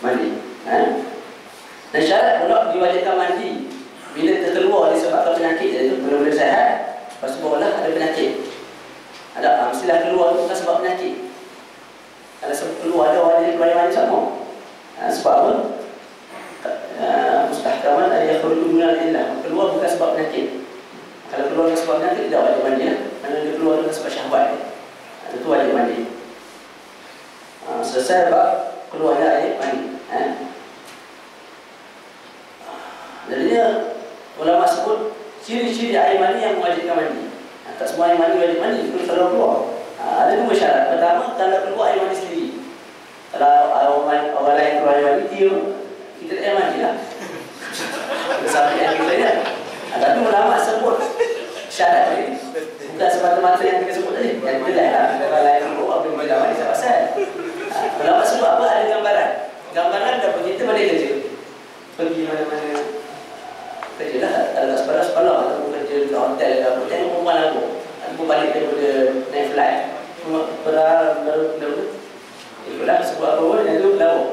mandi. Dan syarat pula diwajibkan mandi bila terkeluar disebabkan penyakit, iaitu benar-benar sehat. Lepas tu barulah ada penyakit. Ada mestilah keluar tu bukan sebab penyakit. Kalau sebab keluar ada orang jadi keluar mandi sama. Sebab apa? Mustahkaman ayat khurujunal illah. Keluar bukan sebab penyakit. Kalau keluar sebab penyakit tidak wajib mandi lah. Kalau dia keluar dengan sebab syahwat, itu wajib mandi. Selesai bab keluarnya air mandi. Jadi ulama sebut ciri-ciri air mani yang mewajibkan mandi. Tak semua air mani wajib mandi, itu kalau keluar. Ada dua syarat. Pertama, kalau keluar air mani sendiri. Kalau orang lain keluar air mani, kita tak mandi lah. Sampai yang kita lihat. Tapi ulama sebut syarat ni bukan semata-mata yang kita sebut tadi. Yang kita lihat lah. Orang lain keluar apa yang mandi saya pasal. Ulama sebut apa? Ada gambaran. Gambaran dah kita mana kerja. Pergi mana-mana kerja lah. Kalau tak sepalah atau kerja di hotel ke apa. Tengok perempuan aku. Aku balik daripada naik flight. Baru itulah sebuah apa pun yang tu lawa.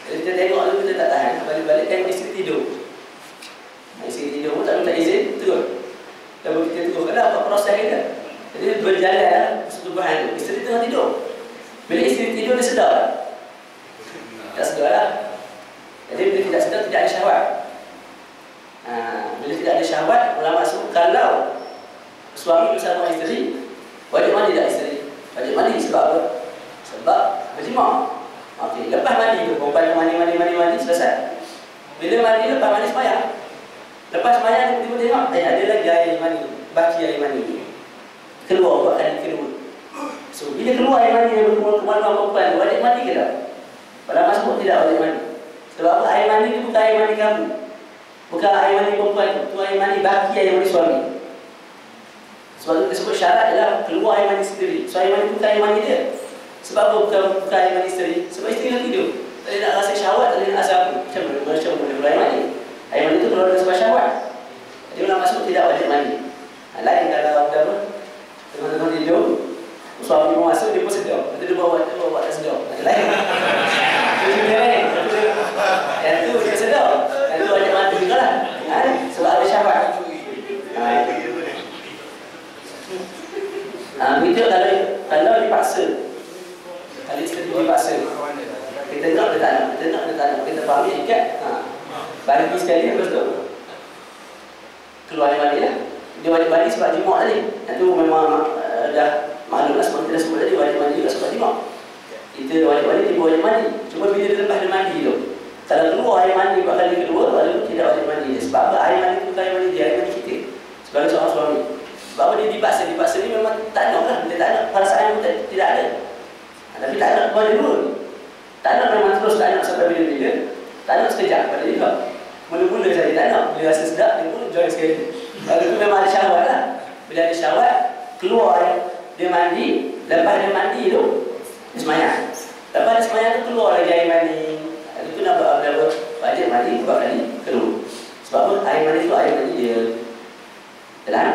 Jadi kita tengok tu kita tak tahan. Balik-balik kan isteri tidur. Isteri tidur pun tak minta izin, terus. Lalu kita terus kenapa proses kita. Jadi berjalan lah persetubuhan tu. Isteri tengah tidur. Bila isteri tidur dia sedar lah. Tak sedar lah. Jadi bila tidak sedar tidak ada syahwat. Bila tidak ada syahwat, ulama sebut kalau suami bersama isteri, wajib mandi tak isteri? Wajib mandi sebab apa? Sebab berjimah. Okey, lepas mandi tu, perempuan mandi, selesai. Bila mandi, lepas mandi sembahyang. Lepas sembahyang, tiba-tiba tengok, ada lagi air mani, baki air mani. Keluar buat kali kedua. So, bila keluar air mani yang berkemaluan perempuan, wajib mandi ke tak? Pada masa pun tidak wajib mandi. Sebab apa? Air mani itu bukan air mani kamu, bukan air mani perempuan, itu air mani baki air mani suami. Sebab itu disebut syarat adalah keluar air mani sendiri. So air mani bukan air mani dia. Sebab apa bukan air mani isteri? Sebab isteri nak tidur. Tak ada nak rasa syahwat, tak ada nak rasa apa. Macam boleh keluar air mani? Air mani itu keluar dengan sebab syahwat. Jadi ulama sebut tidak wajib mandi. Lain kalau apa? Teman-teman tidur, suami mau masuk dia pun sedar. Dia bawa tak sedar. Lain. Yang tu dia sedar. Yang tu wajib mandi juga lah. Sebab ada syahwat. Begitu kalau dipaksa. Kalau isteri dipaksa. Kita nak dia tak nak. Kita faham ikat. Bagi sekali lepas tu keluar air mani lah. Dia wajib mandi sebab jimak tadi. Yang tu memang dah maklum lah, sebab kita dah sebut tadi wajib mandi juga sebab jimak. Kita wajib mandi, dia wajib mandi. Cuma bila dia lepas dia mandi tu, kalau keluar air mani buat kali kedua, lalu tidak wajib mandi. Sebab apa? Air mani bukan air mani dia, air mani kita sebagai seorang suami. Sebab apa dia dipaksa ni memang tak nak lah. Dia tak nak, perasaan pun tidak ada. Tapi tak nak keluar dulu. Tak nak memang terus, tak nak sampai bila-bila. Tak nak sekejap pada dia juga. Mula-mula saya tak nak, bila rasa sedap, dia pun join sekali. Kalau tu memang ada syahwat lah. Bila ada syahwat, keluar dia mandi. Lepas dia mandi tu, dia semayang. Lepas dia semayang tu, keluar lagi air mani. Itu nak buat apa? Wajib mandi, buat kali keluar. Sebab apa? Air mani tu air mani dia. Jelas?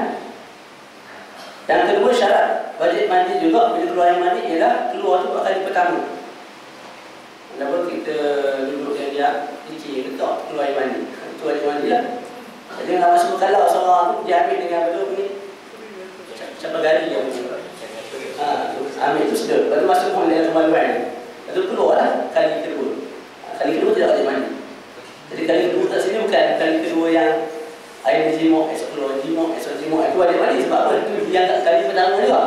Yang kedua syarat wajib mandi juga bila keluar air mani ialah keluar tu buat kali pertama. Walaupun kita duduk yang dia fikir letak keluar air mani, itu wajib mandi lah. Jadi nak masuk kalau seorang tu dia ambil dengan betul ni siapa gari dia ambil tu sudah. Lepas tu masuk pun dengan kemaluan. Lepas tu keluar lah kali kedua. Kali kedua tidak wajib mandi. Jadi kali kedua kat sini bukan kali kedua yang air jimok, esok keluar jimok, esok jimok. Itu wajib mandi sebab apa? Itu dia angkat kali pertama juga.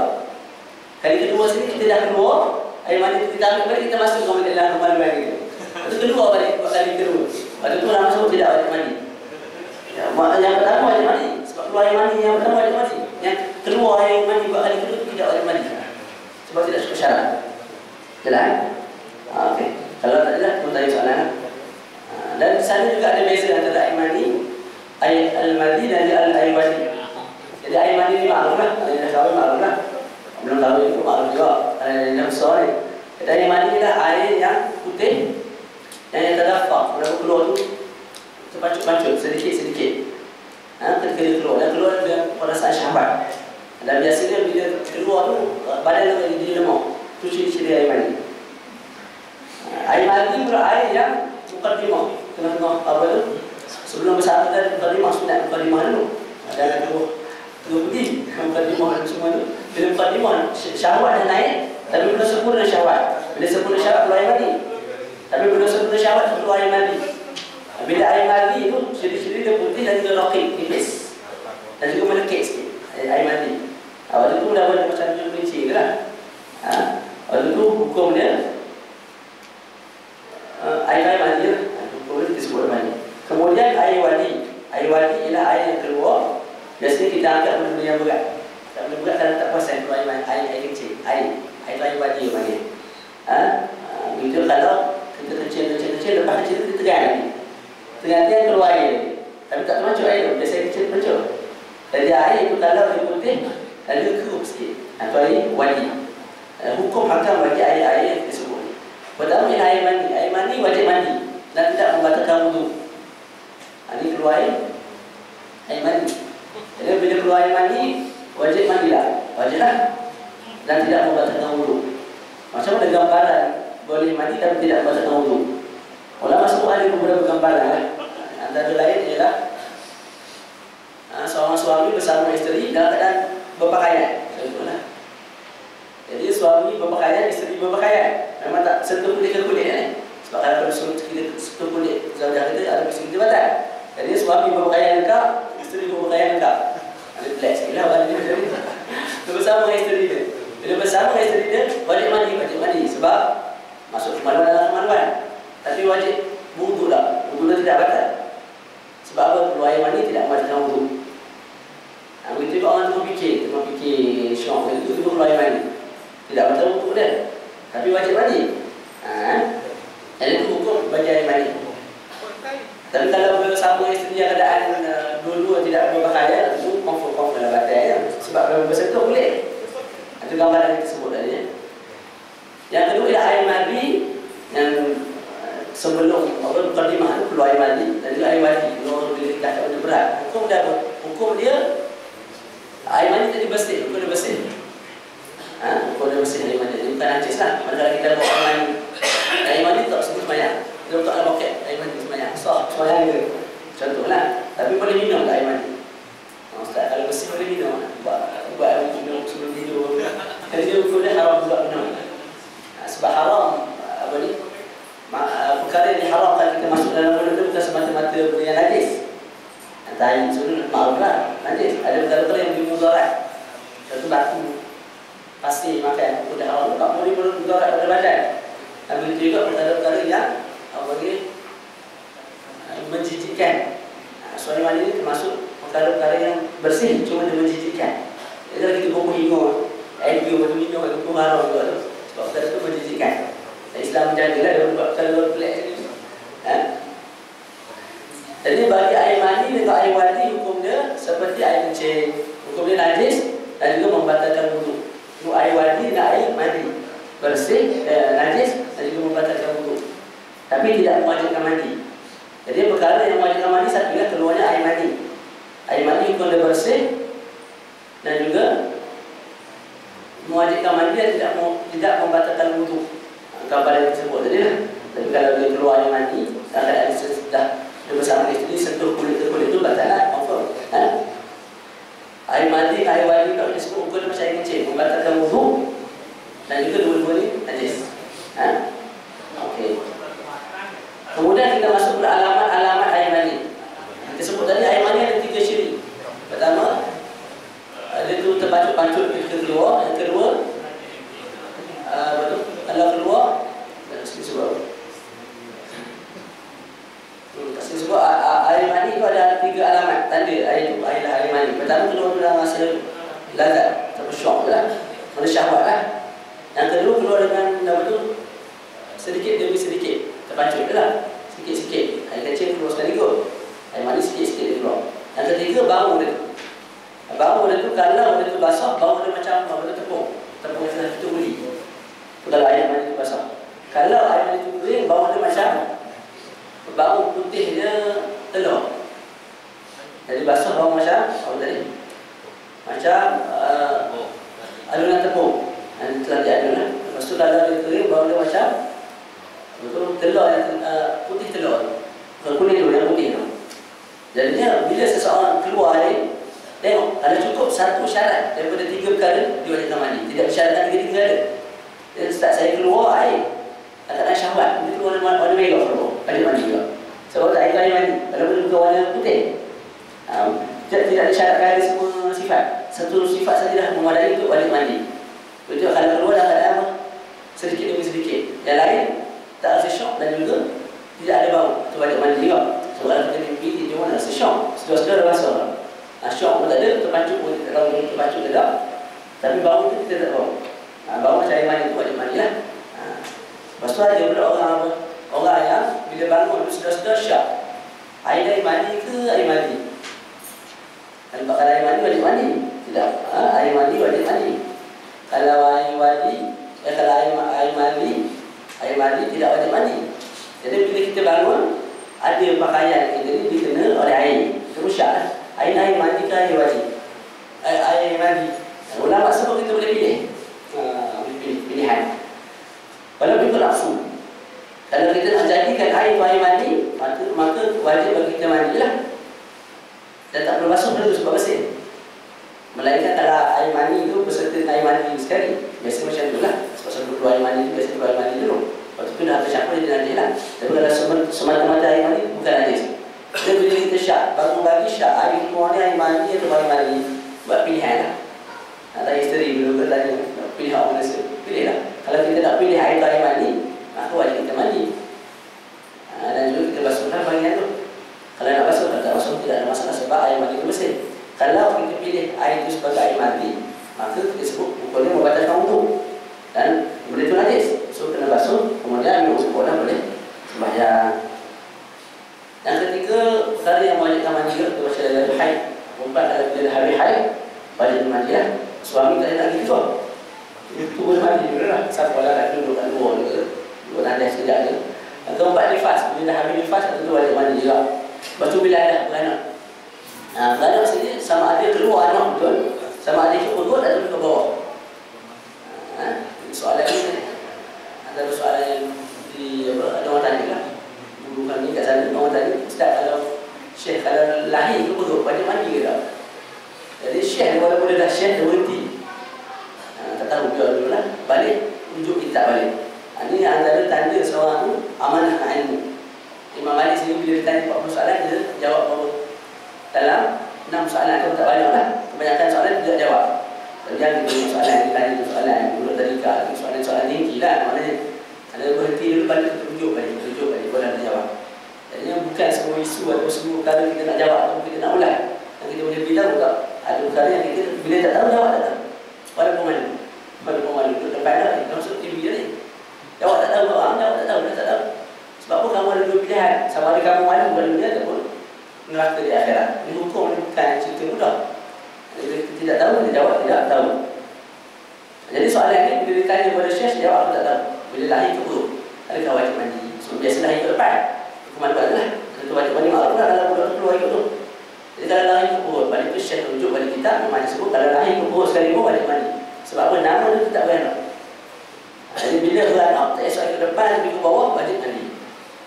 Kali kedua sini kita dah keluar, air mandi kita ambil balik, kita masuk ke dalam kemaluan kita. Lepas tu keluar balik buat kali kedua. Lepas tu nak masuk tidak wajib mandi. Yang pertama wajib mandi. Sebab keluar air mandi yang pertama wajib mandi. Yang keluar air mandi buat kali kedua tidak wajib mandi. Sebab tidak cukup syarat. Jelas? Okey. Kalau tak jelas, kita tanya soalan. Dan di sana juga ada beza antara air mandi, air al-madi dan air wadi. Jadi air mandi ni maklum lah. Kalau dah kahwin maklum lah. Belum kahwin itu maklum juga. Yang besar ni. Jadi air mandi adalah air yang putih yang terdaftar. Kalau keluar tu terpancut-pancut sedikit-sedikit. Ketika dia keluar, dan keluar dengan perasaan syahwat. Dan biasanya bila keluar tu badan tu jadi lemak. Itu ciri-ciri air mani. Air mani adalah air yang mukadimah. Tengah-tengah apa tu? Sebelum bersama dan mukadimah, sunat mukadimah dulu. Dan dua pergi mukadimah semua tu. Bila mukadimah syahwat dah naik, tapi belum sempurna syahwat. Bila sempurna syahwat keluar air mani. Tapi belum sempurna syahwat keluar air mani. Bila air mandi itu ciri-ciri dia putih dan juga rakit, tipis dan juga melekit sikit air mandi. Waktu itu dah macam jeruk kelinci tu lah. Waktu itu hukum dia air mandi lah. Hukum dia disebut air mandi. Kemudian air wadi. Air wadi ialah air yang keluar. Biasanya kita angkat benda yang berat. Tak benda berat dalam tak puasan keluar air kecil. Air wadi yang panggil. Begitu kalau kita kecil lepas kecil kita tegang lagi. Tengah-tengah keluar air. Tapi tak termancuk air tu. Biasanya kecil termancuk. Jadi air itu kalau dia putih, lalu kerup sikit. Itu air wadi. Hukum hakam bagi air-air yang tersebut. Pertama ialah air mandi. Air mandi wajib mandi dan tidak membatalkan wudu. Ini keluar air mandi. Jadi bila keluar air mandi, wajib mandilah. Wajiblah. Dan tidak membatalkan wudu. Macam mana gambaran boleh mandi tapi tidak membatalkan wudu. Ulama semua ada beberapa gambaran. Antara lain ialah seorang suami bersama isteri dalam keadaan berpakaian. Contohlah. Jadi suami berpakaian, isteri berpakaian. Memang tak sentuh kulit ke kulit ni. Sebab kalau kita sentuh kulit zaujah kita ada mesti kita batal. Jadi suami berpakaian lengkap, isteri berpakaian lengkap. Ada black sikit lah orang ni. Bersama isteri dia. Bila bersama isteri dia, wajib mandi. Sebab masuk kemaluan dalam kemaluan. Tapi wajib wudu lah. Wudu tidak batal. Sebab apa? Keluar air mani tidak membatalkan wudu. Begitu juga orang tengah fikir syok itu keluar air mani. Tidak batal wudu dia. Tapi wajib mandi. Jadi itu hukum bagi air mani. Tapi kalau bersama isteri yang keadaan dua-dua tidak berpakaian, itu confirm dalam badan. Sebab kalau bersentuh boleh. Itu gambaran yang disebut tadi. Yang kedua ialah air mandi yang sebelum mukadimah itu perlu air mandi dan juga air mandi. Kalau bila kita tak ada berat, hukum dia air mandi tadi bersih, hukum dia bersih. Hukum dia bersih air mandi. Dia bukan najis lah. Manakala kita bawa air mandi tak sebut semayang. Dia tak ada boket air mandi semayang. Semayang dia. Contohlah. Tapi boleh minum tak air mandi? Ustaz, kalau bersih boleh minum. Buat minum sebelum tidur. Jadi hukum dia haram juga minum. Sebab haram apa ni? Perkara yang diharamkan kita masuk dalam mulut itu bukan semata-mata benda yang najis. Antara itu maklumlah najis. Ada perkara-perkara yang bermudarat. Contoh batu, pasir makan, sudah haram. Tak boleh bermudarat pada badan. Dan begitu juga perkara-perkara yang apa ni? Menjijikkan. Suami mandi ini termasuk perkara-perkara yang bersih, cuma dia menjijikkan. Jadi kalau kita buku hingur, air biu macam minum, itu pun haram juga tu. Sebab perkara itu menjijikkan. Islam menjadilah dia buat kalau pelik ni. Jadi bagi air mandi dengan air wadi hukum dia seperti air kencing. Hukum dia najis dan juga membatalkan wudu. Itu air wadi dan air mandi. Bersih, najis dan juga membatalkan wudu. Tapi tidak mewajibkan mandi. Jadi perkara yang mewajibkan mandi satu ialah keluarnya air mandi. Air mandi hukum dia bersih dan juga mewajibkan mandi dan tidak membatalkan wudu. Gambar yang disebut tadi lah. Tapi kalau dia keluar air mandi, keadaan sudah dia bersama isteri sentuh kulit ke kulit itu batal lah, confirm. Air mandi, air wadi kalau disebut ukur macam air kecil, membatalkan wudu dan juga dua-dua ni najis. Okey. Kemudian kita masuk ke alamat-alamat air mandi. Kita sebut tadi air mandi ada 3 ciri. Pertama, dia tu terpancut-pancut ketika keluar. Yang kedua, kalau keluar, sebab air mandi itu ada 3 alamat tanda air itu air mandi. Pertama, keluar dalam masa lazat atau syok lah, mana syahwat lah. Yang kedua, keluar dengan apa tu sedikit demi sedikit, terpancut lah, sikit-sikit. Air kecil keluar sekaligus, air mandi sikit-sikit dia keluar. Yang ketiga, bau dia. Bau dia tu kalau dia tu basah, bau dia macam apa tu tepung yang kita beli. Kalau air mandi itu basah. Kalau air mandi itu kering, bau dia macam bau putihnya telur. Jadi basah bau macam apa tadi? Macam adunan tepung yang telah diadun. Lepas tu kalau dia kering, bau dia macam betul telur yang putih telur. Kuning tu yang putih tu. Jadinya bila seseorang keluar air, tengok ada cukup satu syarat daripada 3 perkara diwajibkan mandi. Tidak bersyaratkan 3 perkara. Dan start saya keluar air, tak ada syahwat, dia keluar warna merah keluar, ada mandi juga. Sebab tak air mandi, kalau boleh buka warna putih. Tidak disyaratkan ada semua sifat. Satu sifat saja dah memadai untuk wajib mandi. Betul, kalau keluar dah ada apa? Sedikit demi sedikit. Yang lain tak rasa syok dan juga tidak ada bau, itu wajib mandi juga. Sebab kalau kita mimpi, dia pun rasa syok, sedar-sedar rasa. Syok pun tak ada, terpancut pun tak tahu, terpancut tak ada. Tapi bau tu kita tak tahu. Bau macam air mandi tu wajib mandi lah. Lepas tu ada pula orang apa? Orang yang bila bangun tu sedar-sedar syak. Air mandi ke air mandi? Kalau bakal air mandi wajib mandi. Tidak. Air mandi wajib mandi. Kalau air mandi, kalau air mandi tidak wajib mandi. Jadi bila kita bangun, ada pakaian kita ni dikena oleh air. Terus syak lah. Air mandi ke air wajib? Air mandi. Ulama sebut kita boleh pilih. Pilihan. Walaupun itu nafsu. Kalau kita nak jadikan air mandi, maka wajib bagi kita mandilah. Dan tak perlu basuh dulu sebab bersih. Melainkan kalau air mandi itu beserta air mandi sekali. Biasa macam tu lah. Sebab sebelum keluar air mandi itu, biasa keluar air mandi dulu. Lepas itu dah tercampur, dia najis lah. Tapi kalau semata-mata air mandi, bukan najis. Jadi bila kita syak, bangun pagi syak, air keluar ni air mandi atau air mandi, buat pilihan lah. Ada isteri bila bertanya, pilih apa mana saya? Pilih lah. Kalau kita nak pilih air atau air mandi, maka wajib kita mandi. Dan juga kita basuhlah bagian tu. Kalau nak basuh, tak basuh tidak ada masalah sebab air mandi itu bersih. Kalau kita pilih air itu sebagai air mandi, maka kita sebut hukumnya membatalkan wudu. Dan benda itu najis. So kena basuh, kemudian ambil wudu boleh sembahyang. Yang ketiga, perkara yang wajibkan mandi juga kita baca dalam haid. Perempuan kalau bila hari haid wajib mandi lah. Suami tak nak gitu. Itu boleh mandi juga lah. Siapa lah nak duduk kat luar juga. Duduk nandas sekejap je. Yang keempat nifas. Bila habis nifas tentu wajib mandi juga. Lepas tu bila ada beranak. Beranak sini sama ada keluar anak betul, sama ada ke perut atau ke bawah. Soalan ni antara soalan yang ada orang tanya lah. Dulu kami kat sana orang tanya, Ustaz kalau Syekh kalau lahir ke perut wajib mandi ke tak? Jadi Syekh walaupun dia dah Syekh dia berhenti. Tak tahu dia dulu lah. Balik tunjuk kitab balik. Ini antara tanda seorang tu amanah ilmu. Imam Malik sendiri bila ditanya 40 soalan dia jawab bahawa dalam 6 soalan atau tak banyak lah. Kebanyakan soalan dia tidak jawab. Jangan kita soalan yang ditanya soalan mulut tadika, soalan-soalan tinggi lah maknanya. Ada berhenti dulu balik tunjuk balik boleh dia jawab. Jadi bukan semua isu atau semua perkara kita nak jawab atau kita nak ulang. Yang kita boleh bilang tak ada perkara yang kita bila tak tahu jawab tak tahu. Pada pemalu tu depan dah ni masuk TV dia ni. Jawab tak tahu orang, jawab tak tahu. Sebab apa kamu ada dua pilihan, sama ada kamu malu pada dunia ataupun neraka di akhirat. Ini hukum ni bukan cerita mudah. Jadi kita tidak tahu, dia jawab tidak tahu. Jadi soalan ni bila ditanya kepada Syekh, dia jawab aku tak tahu. Bila lahir ke perut, adakah wajib mandi? So biasa lahir ke depan, hukuman buat lah. Tentu wajib mandi maklum lah kalau budak tu keluar ikut tu. Jadi kalau lahir ke perut, balik tu Syekh tunjuk balik kita memang disebut kalau lahir ke perut sekali pun wajib mandi. Sebab apa? Nama tu tak beranak. Jadi bila beranak, tak esok ke depan, lebih ke bawah, wajib mandi.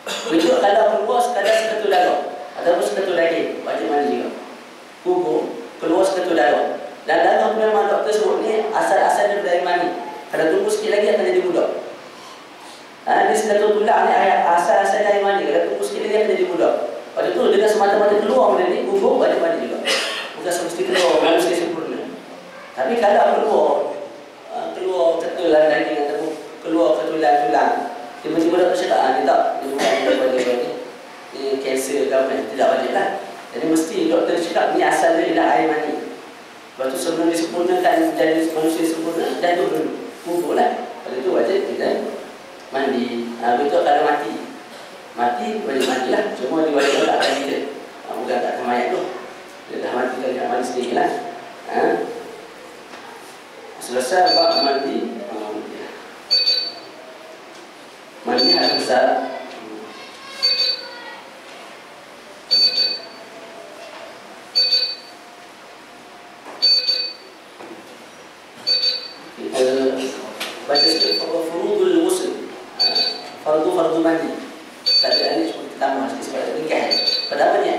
Begitu kalau keluar sekadar seketul darah ataupun seketul daging, wajib mandi juga. Kubur keluar seketul darah. Dan darah memang doktor sebut ni asal-asalnya dari mani. Kalau tunggu sikit lagi akan jadi budak. Ini seketul tulang ni asal-asal dari mani. Kalau tunggu sikit lagi akan jadi budak. Pada tu dengan semata-mata keluar benda ni, kubur wajib mandi juga. Bukan semesti keluar manusia sempurna. Tapi kalau keluar ketulan daging ataupun keluar ketulan tulang, tiba-tiba doktor cakap, dia tak, dia bukan ni kanser ke apa, tidak wajib lah. Jadi mesti doktor cakap ni asal dia ialah air mani. Lepas tu sebelum disempurnakan jadi manusia sempurna, dan tu dulu kubur lah. Pada tu wajib kita mandi. Betul kalau mati wajib mandi lah. Cuma diwajibkan tak akan kita, bukan tak akan mayat tu. Dia dah mati kan, nak mandi sendiri lah. Selesai bab mandi, mandi hal besar. Baca sikit furudul ghusl, fardu mandi. Tadi ini cuma ditambah sikit sebab nikah. Pada apa ni?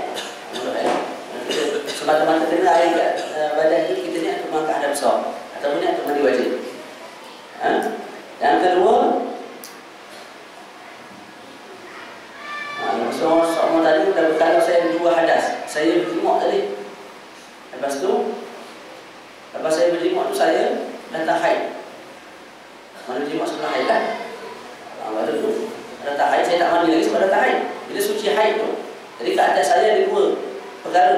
Semata-mata kena air kat badan itu kita ni untuk mangkat hadap besar ataupun ni untuk mandi wajib. Yang kedua, seorang tadi dah berkala saya dua hadas. Saya berjimuk tadi. Lepas saya berjimuk tu saya datang haid. Mana jimuk sebelah haid kan? Lepas tu datang haid, saya tak mandi lagi sebab datang haid. Bila suci haid tu, jadi kat atas saya ada dua perkara.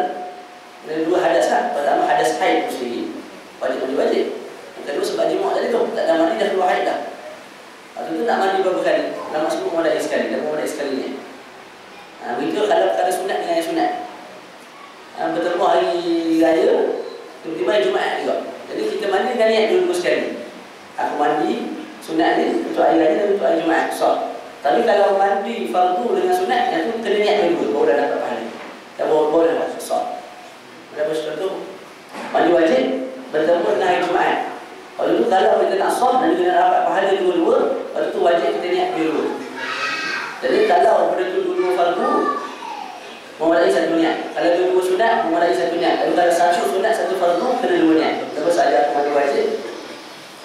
Ada dua hadas lah. Pertama hadas haid tu sendiri, wajib mandi wajib. Yang kedua sebab jimuk tadi tu, tak ada mandi dah keluar haid dah. Lepas tu nak mandi berapa kali? Lama sebut memadai sekali, dah memadai sekali ni. Begitu kalau perkara sunat dengan yang sunat. Bertemu hari raya, tiba-tiba hari Jumaat juga. Jadi kita mandi dengan niat dulu sekali. Aku mandi sunat ni untuk hari raya dan untuk hari Jumaat. Tapi kalau mandi fardu dengan sunat, yang tu kena niat dulu, baru dah dapat pahala. Dan baru dah dapat susah. Pada sebab tu mandi wajib bertemu dengan hari Jumaat. Kalau tu kalau kita nak sah dan juga nak dapat pahala dua-dua, lepas tu wajib kita niat dulu. Jadi kalau pada tu dua fardu, memadai satu niat. Kalau dua sunat, memadai satu niat. Tapi kalau satu sunat, satu fardu, kena dua niat. Terus ada mandi wajib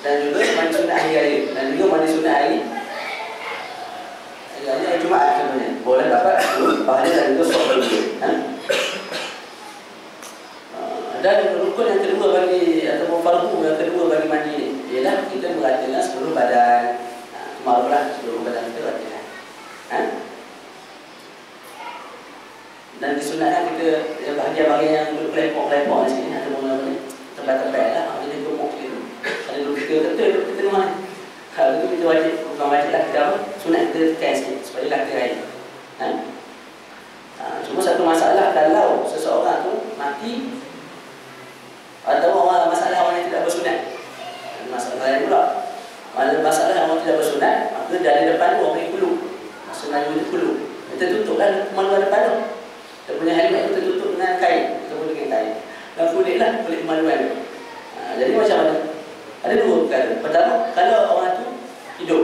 dan juga mandi sunat hari raya dan juga mandi sunat hari Jumaat contohnya. Boleh dapat pahala dan juga sah dulu. Dan rukun yang kedua bagi ataupun fardu yang kedua bagi mandi ni ialah kita meratakan seluruh badan. Malulah seluruh badan kita ratakan. Dan disunatkan kita bahagian-bahagian yang berkelepok-kelepok di sini ataupun apa ni, tempat-tempat lah, jadi gemuk gitu. Ada dulu kita kata mana? Kalau itu kita wajib, bukan wajib lah kita apa? Sunat kita tekan sikit supaya lah kita raya. Cuma satu masalah, kalau seseorang tu mati atau masalah orang yang tidak bersunat, masalah lain pula. Masalah orang tidak bersunat, maka dari depan tu orang kulu, maksudnya itu kulu. Kita tutupkan kemaluan depan tu. Kita punya helmet tu tertutup dengan kain, kita boleh dengan kain. Dan kulit lah, kulit kemaluan tu. Jadi macam mana? Ada dua perkara. Pertama, kalau orang tu hidup.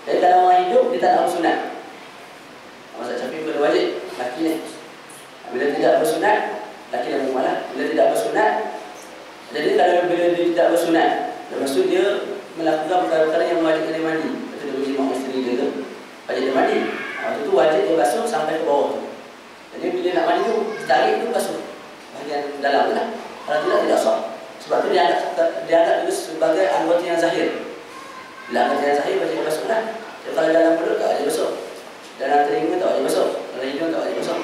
Jadi kalau orang hidup, dia tak nak bersunat. Mazhab Syafi'i pada wajib, laki ni. Bila tidak bersunat, laki dan perempuan lah. Bila tidak bersunat, jadi kalau bila dia tidak bersunat, lepas tu dia melakukan perkara-perkara yang mewajibkan dia mandi. Lepas tu dia berjimah isteri dia tu, wajib dia mandi. Waktu tu wajib dia basuh sampai ke bawah tu. Jadi bila nak mandi tu, tarik tu basuh bahagian dalam tu lah. Kalau tidak sah. Sebab tu dia anggap itu sebagai anggota yang zahir. Bila anggota yang zahir, wajib dia basuh lah. Jadi kalau dalam mulut tak wajib basuh, dalam telinga tak wajib basuh, dalam hidung tak wajib basuh.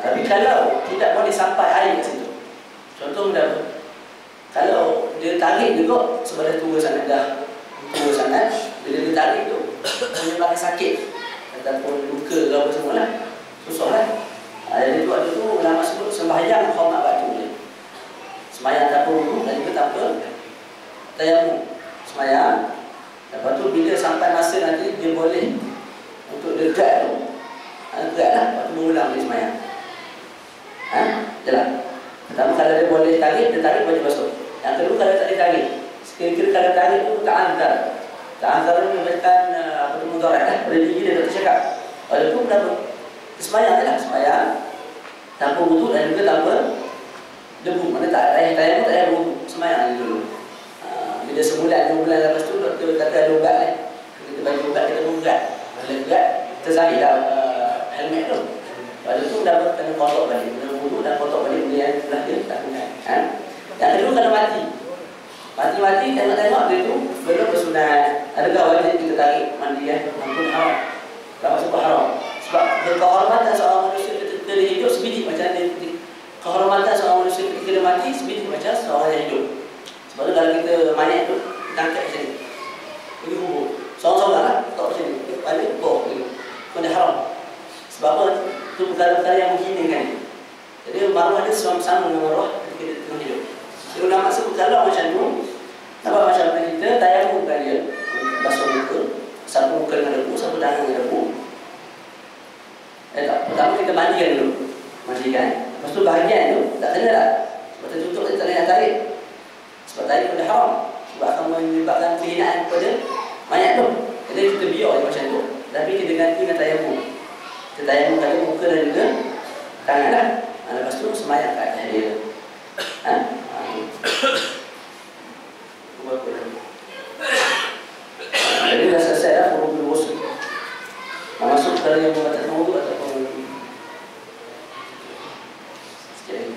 Tapi kalau tidak boleh sampai air kat situ, contoh mudah, kalau dia tarik juga sebab tua sangat, dah tua sangat, bila dia tarik tu menyebabkan sakit ataupun luka ke apa semua lah, susah lah. Jadi waktu tu ulama sebut sembahyang hormat batu dia, sembahyang tanpa wudu dan juga tanpa tayamum, sembahyang. Lepas tu bila sampai masa nanti dia boleh untuk dekat tu, dekat lah, lepas tu berulang dia sembahyang. Jalan. Pertama, kalau dia boleh tarik, dia tarik wajib basuh. Yang kedua, kalau tak ditarik, sekiranya kalau tarik tu tak antar ni menyebabkan apa tu mudarat lah pada diri dia, tak tercakap. Oleh tu berapa? Sembahyang je lah, sembahyang tanpa wudu dan juga tanpa debu. Mana tak ada tayamum, tak ada wudu, sembahyang je dulu. Bila sebulan, 2 bulan lepas tu doktor kata ada ubat ni, kita bagi ubat, kita berubat. Bila ubat, terzahir lah helmet tu. Lepas tu dah kena kotak balik, kena wudu dan kotak balik benda yang telah dia lakukan. Yang kedua, kalau mati tengok-tengok dia tu belum bersunat, adakah wajib kita tarik mandi ampun haram. Tak sebab haram. Sebab kehormatan seorang manusia ketika dia hidup sebiji macam dia, kehormatan seorang manusia ketika dia mati sebiji macam seorang yang hidup. Sebab tu kalau kita mayat tu, kita angkat macam ni, pergi kubur, seorang-seorang lah, tak macam ni, balik kubur gitu. Benda haram. Sebab apa? Itu perkara-perkara yang menghinakan. Jadi maruah dia sama dengan maruah ketika dia tengah hidup. Jadi ulama sebut kalau macam tu, nampak macam mana kita tayamumkan dia, basuh muka, sapu muka dengan debu, sapu tangan dengan debu. Pertama kita mandikan dulu, lepas tu bahagian tu tak kena lah, sebab tertutup dia tak boleh nak tarik. Sebab tarik pada haram, sebab akan menyebabkan kehinaan kepada mayat tu. Jadi kita biar je macam tu, tapi kita ganti dengan tayamum. Kita tayamum kali muka dan juga tangan lah. Lepas tu sembahyang kat atas dia. Jadi dah selesai dah huruf usul. Masuk perkara yang membatalkan wudu ataupun sikit lagi.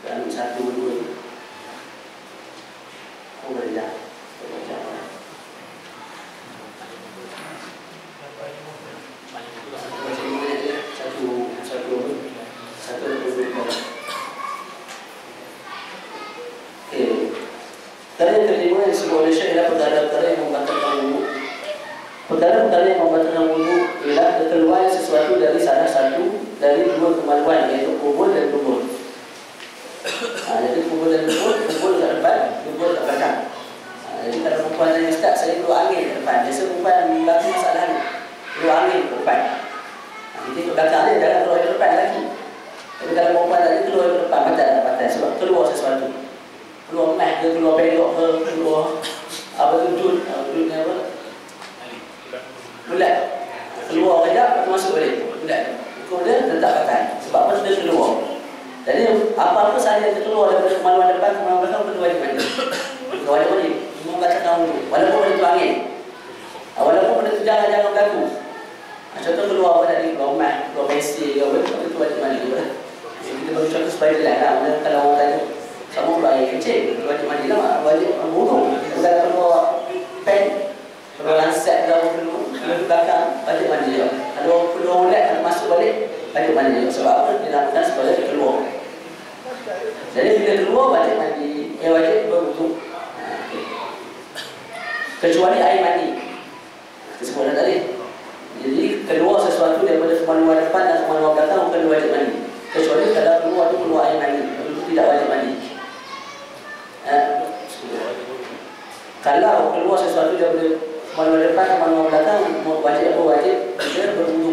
Dan 1, 2 boleh dah. Perkara yang kelima yang disebut oleh Syekh adalah perkara-perkara yang membatalkan wudu. Perkara-perkara yang membatalkan wudu ialah kekeluaran sesuatu dari salah satu dari 2 kemaluan, iaitu kubur dan dubur. Jadi kubur dan dubur, kubur kat depan, dubur kat belakang. Jadi kalau perempuan tanya, Ustaz, saya keluar angin ke depan. Biasa perempuan berlaku masalah ni, keluar angin ke depan. Jadi ke belakang dia, jangan keluar ke depan lagi. Tapi kalau perempuan tadi keluar ke depan, patah sebab keluar sesuatu. Keluar meh ke, keluar pelok ke, keluar apa tu, dud ni apa? Bulat. Keluar kejap, masuk balik. Bulat. Hukum dia tetap pakai. Sebab apa? Dia keluar. Jadi apa-apa sahaja yang terkeluar daripada kemaluan depan, kemaluan belakang, perlu wajib mandi. Wajib membacakan wudu. Walaupun benda tu angin, walaupun benda tu jangan berlaku. Contoh keluar apa tadi, keluar meh, keluar mesir ke apa, itu wajib mandi juga. Kita bagi contoh supaya jelas lah. Kalau orang tanya, sama keluar air kencing, wajib mandi lah, wajib wudu. Bukan keluar pen, keluar lansat ke apa, keluar belakang, wajib mandi juga. Kalau keluar ulat, masuk balik, wajib mandi juga. Sebab apa? Dia lakukan supaya dia keluar. Jadi bila keluar wajib mandi, wajib berwudu. kecuali air mandi. Kita sebutkan tadi. Jadi keluar sesuatu daripada kemaluan depan dan kemaluan belakang bukan wajib mandi. Kecuali kalau keluar itu keluar air mandi, itu tidak wajib mandi. Kalau keluar sesuatu daripada kemaluan depan dan kemaluan belakang wajib apa wajib kita berwudu.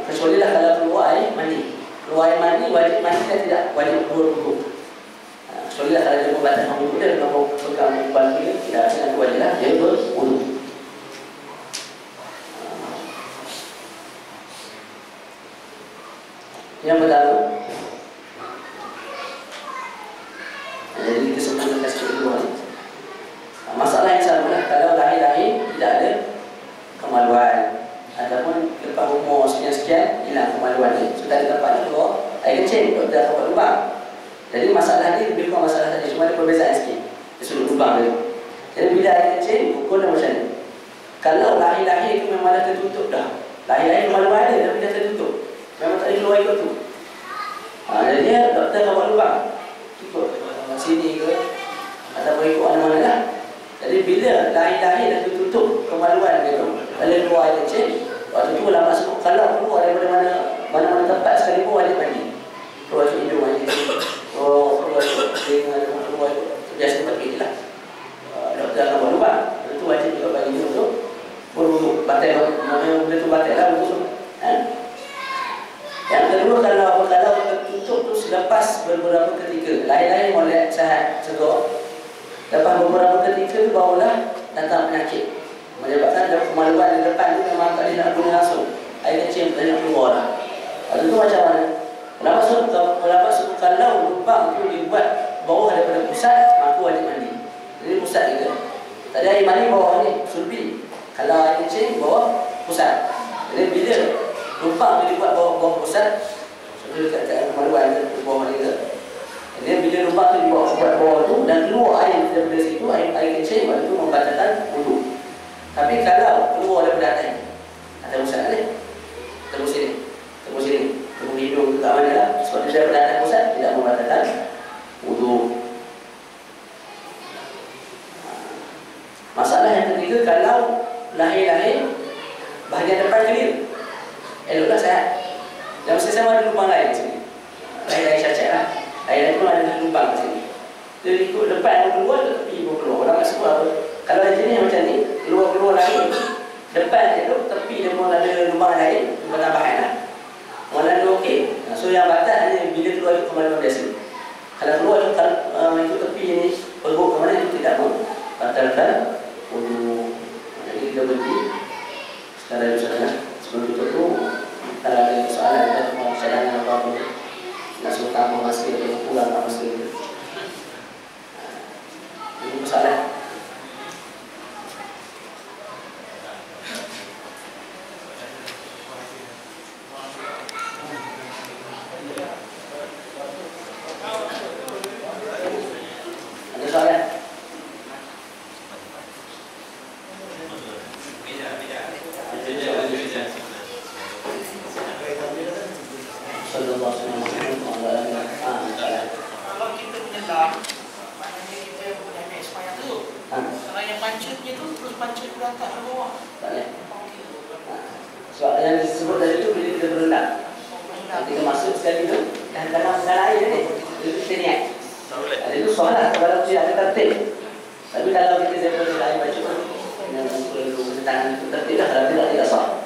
Kecuali lah kalau keluar air mandi. Keluar air mandi wajib mandi dan tidak wajib berwudu. Kecuali lah kalau dia membatalkan wudu dia kalau pegang umpan dia tidak ada wajib lah dia berwudu. Yang pertama, jadi kita sebutkan kasih kedua. Masalah yang sama lah, kalau lahir-lahir tidak ada kemaluan ataupun lepas umur sekian-sekian hilang kemaluan ni, sudah di tempat ni keluar air kencing, dah dapat lubang. Jadi masalah ni lebih kurang masalah tadi, cuma ada perbezaan sikit. Dia suruh lubang dia. Jadi bila air kencing, ukur dah macam ni. Kalau lahir-lahir itu memang dah tertutup dah. Lahir-lahir kemaluan ada tapi dah tertutup. Memang tak ada keluar ikut tu. Jadi dia doktor kau buat lubang ikut sini ke ataupun ikut mana-mana lah. Jadi bila lahir-lahir dah tutup kemaluan dia tu, kalau keluar air kecil, waktu tu ulama sebut kalau keluar daripada mana-mana tempat sekalipun wajib mandi. Keluar ke hidung mandi, keluar ke telinga, keluar biasa pergi lah. Doktor akan buat lubang, itu wajib juga bagi dia untuk berwuduk. Batal, mana benda tu batal lah wuduk. Yang kedua, kalau tertutup tu selepas beberapa ketika, lahir-lahir molek sihat segar, lepas beberapa ketika tu barulah datang penyakit menyebabkan kemaluan di depan tu memang tak nak guna langsung, air kecil tak nak keluar lah. Lepas tu macam mana? Ulama sebut kalau lubang tu dibuat bawah daripada pusat, maka wajib mandi. Jadi pusat juga, tadi air mandi bawah ni sulbi, kalau air kecil bawah pusat. Jadi bila lubang tu dibuat bawah pusat, seperti dekat kemaluan tu bawah ni ke. Jadi bila lubang tu dibuat bawah tu dan keluar air daripada situ, air kecil, waktu tu membatalkan wudu. Tapi kalau keluar daripada atas, ada pusat ni, tembus sini, tembus hidung tak mana lah, sebab dia daripada atas pusat tidak membatalkan wudu. Masalah yang ketiga, kalau lahir-lahir bahagian depan clear, eloklah sehat. Dan mesti sama ada lubang lain sini. Lahir-lahir cacat lah. Lahir-lahir pun ada lubang kat sini. Dia ikut depan yang keluar, tepi pun keluar. Orang kat sebut apa? Kalau ada jenis macam ni, keluar-keluar lain, depan dia tu, tepi dia pun ada lubang lain, lubang tambahan lah. Mana tu okey. So yang batal hanya bila keluar itu kemaluan biasa. Kalau keluar itu tepi ni, perut ke mana itu tidak membatalkan wudu. Jadi kita berhenti secara usaha. Sebelum tutup tu, kalau ada soalan kita mau cadangan apa-apa, nak suruh tambah masker atau pulang masker. Ini masalah. Ada soalan? Kalau kita menyelam, maknanya kita boleh ambil sepanjang tu. Kalau yang pancutnya tu terus pancut ke atas ke bawah. Tak boleh. Soal yang disebut tadi tu bila kita berenang. Kita masuk sekali tu dan dalam air ni, kita niat. Tak boleh. Itu soalan kalau tidak ada tertib. Tapi kalau kita daripada air baju, dengan tangan itu tertib dah, kalau tidak sah.